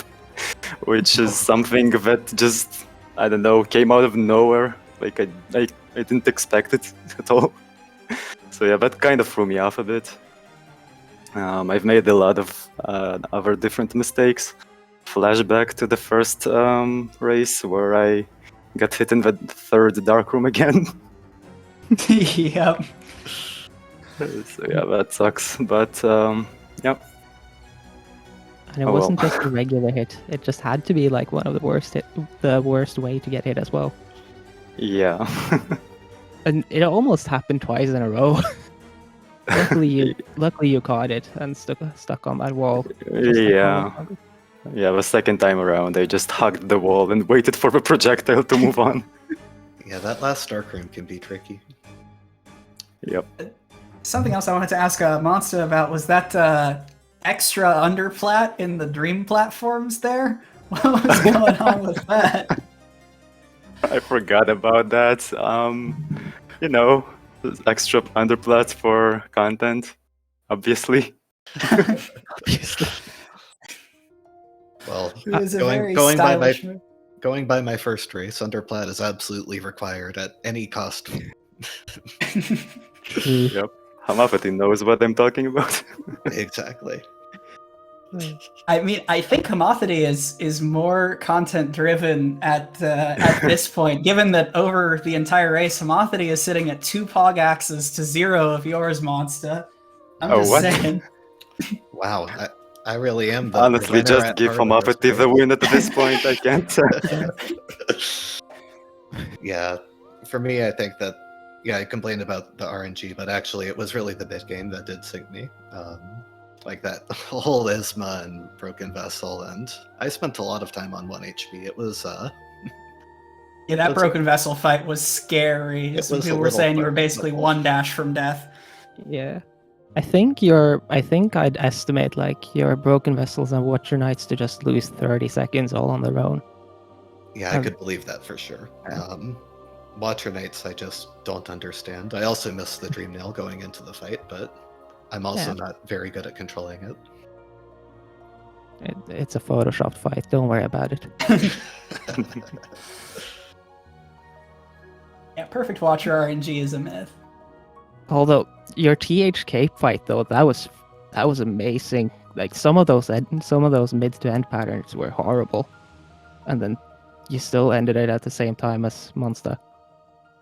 which is something that just, I don't know, came out of nowhere. Like I didn't expect it at all. So yeah, that kind of threw me off a bit. I've made a lot of other different mistakes. Flashback to the first race where I got hit in the third dark room again. Yep. So yeah, that sucks. But yeah, And it Oh, well. wasn't just a regular hit; it just had to be like one of the worst way to get hit as well. yeah. And it almost happened twice in a row. luckily you caught it and stuck on that wall. just like Yeah. Hollow. Yeah, the second time around, I just hugged the wall and waited for the projectile to move on. Yeah, that last dark room can be tricky. Yep. Something else I wanted to ask Monster about was that extra underplat in the dream platforms there? What was going on with that? I forgot about that. You know, extra underplots for content, obviously. Obviously. Well, It was a very going by stylish move. going by my first race, underplat is absolutely required at any cost. Yep. Homothety knows what I'm talking about. Exactly. I mean, I think homothety is more content driven at this point, given that over the entire race, homothety is sitting at 2 pog axes to 0 of yours, Monster. I'm Oh, just what? saying. Wow, I really am the Honestly, winner just at give heart of this Homothety the race. win at this point. I can't. Yeah, for me, I think that I complained about the RNG, but actually, it was really the mid game that did sink me. Like that whole Isma and Broken Vessel, and I spent a lot of time on 1 HP. It was Yeah, that It's- broken vessel fight was scary. It Some was a people were little saying you were basically questionable. 1 dash from death. Yeah. I think I'd estimate like your broken vessels and Watcher Knights to just lose 30 seconds all on their own. Yeah, I Um, could believe that for sure. Yeah. Watcher Knights, I just don't understand. I also missed the Dream Nail going into the fight, but I'm also Yeah. not very good at controlling it. It's a photoshopped fight. Don't worry about it. Yeah, Perfect Watcher RNG is a myth. Although your THK fight though, that was amazing. Like some of those mid to end patterns were horrible, and then you still ended it at the same time as MonStah,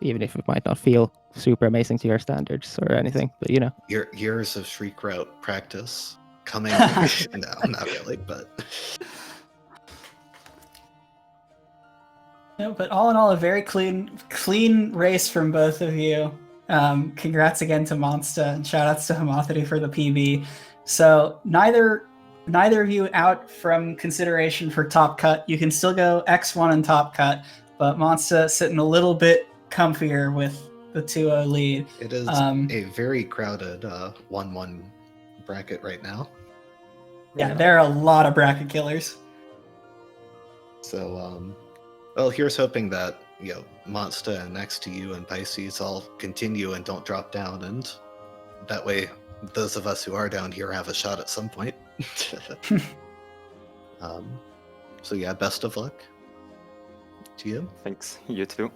even if it might not feel super amazing to your standards or anything. But you know, Years of Shriek Route practice coming. No, not really, but No, but all in all, a very clean race from both of you. Congrats again to Monsta, and shoutouts to Homothety for the PB. So neither of you out from consideration for top cut. You can still go X1 and top cut, but Monsta sitting a little bit comfier with the 2-0 lead. it is a very crowded 1-1 bracket right now. Yeah, there are a lot of bracket killers. So, well, here's hoping that Monsta and next to you and Pisces all continue and don't drop down, and that way, those of us who are down here have a shot at some point. So yeah, best of luck to you. Thanks. You too.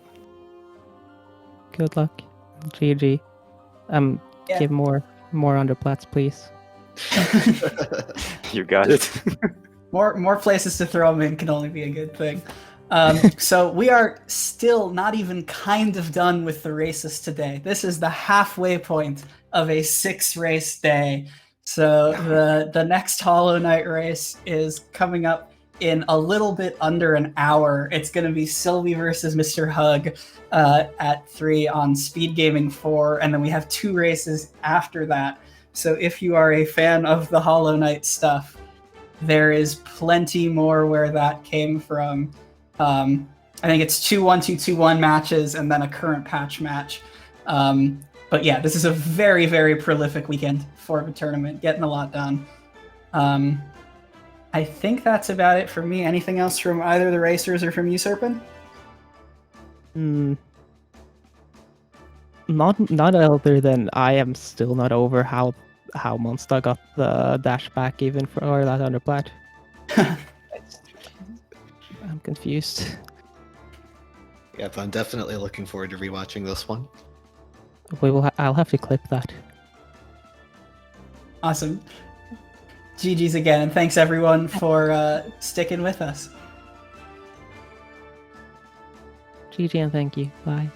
good luck. GG. Yeah. Give more underplats, please. You got it. More places to throw them in can only be a good thing. So we are still not even kind of done with the races today. This is the halfway point of a 6-race day. So the next Hollow Knight race is coming up in a little bit under an hour. It's going to be Sylvie versus Mr. Hug at 3 on Speed Gaming 4, and then we have 2 races after that. So if you are a fan of the Hollow Knight stuff, there is plenty more where that came from. I think it's 2-1-2-2-1 matches and then a current patch match. But yeah, this is a very, very prolific weekend for the tournament, getting a lot done. I think that's about it for me. Anything else from either the racers or from you, Serpent? Not other than I am still not over how MonStah got the dash back even for that underplat. I'm confused. Yep, I'm definitely looking forward to rewatching this one. I'll have to clip that. Awesome. GG's again, and thanks everyone for sticking with us. GG and thank you. Bye.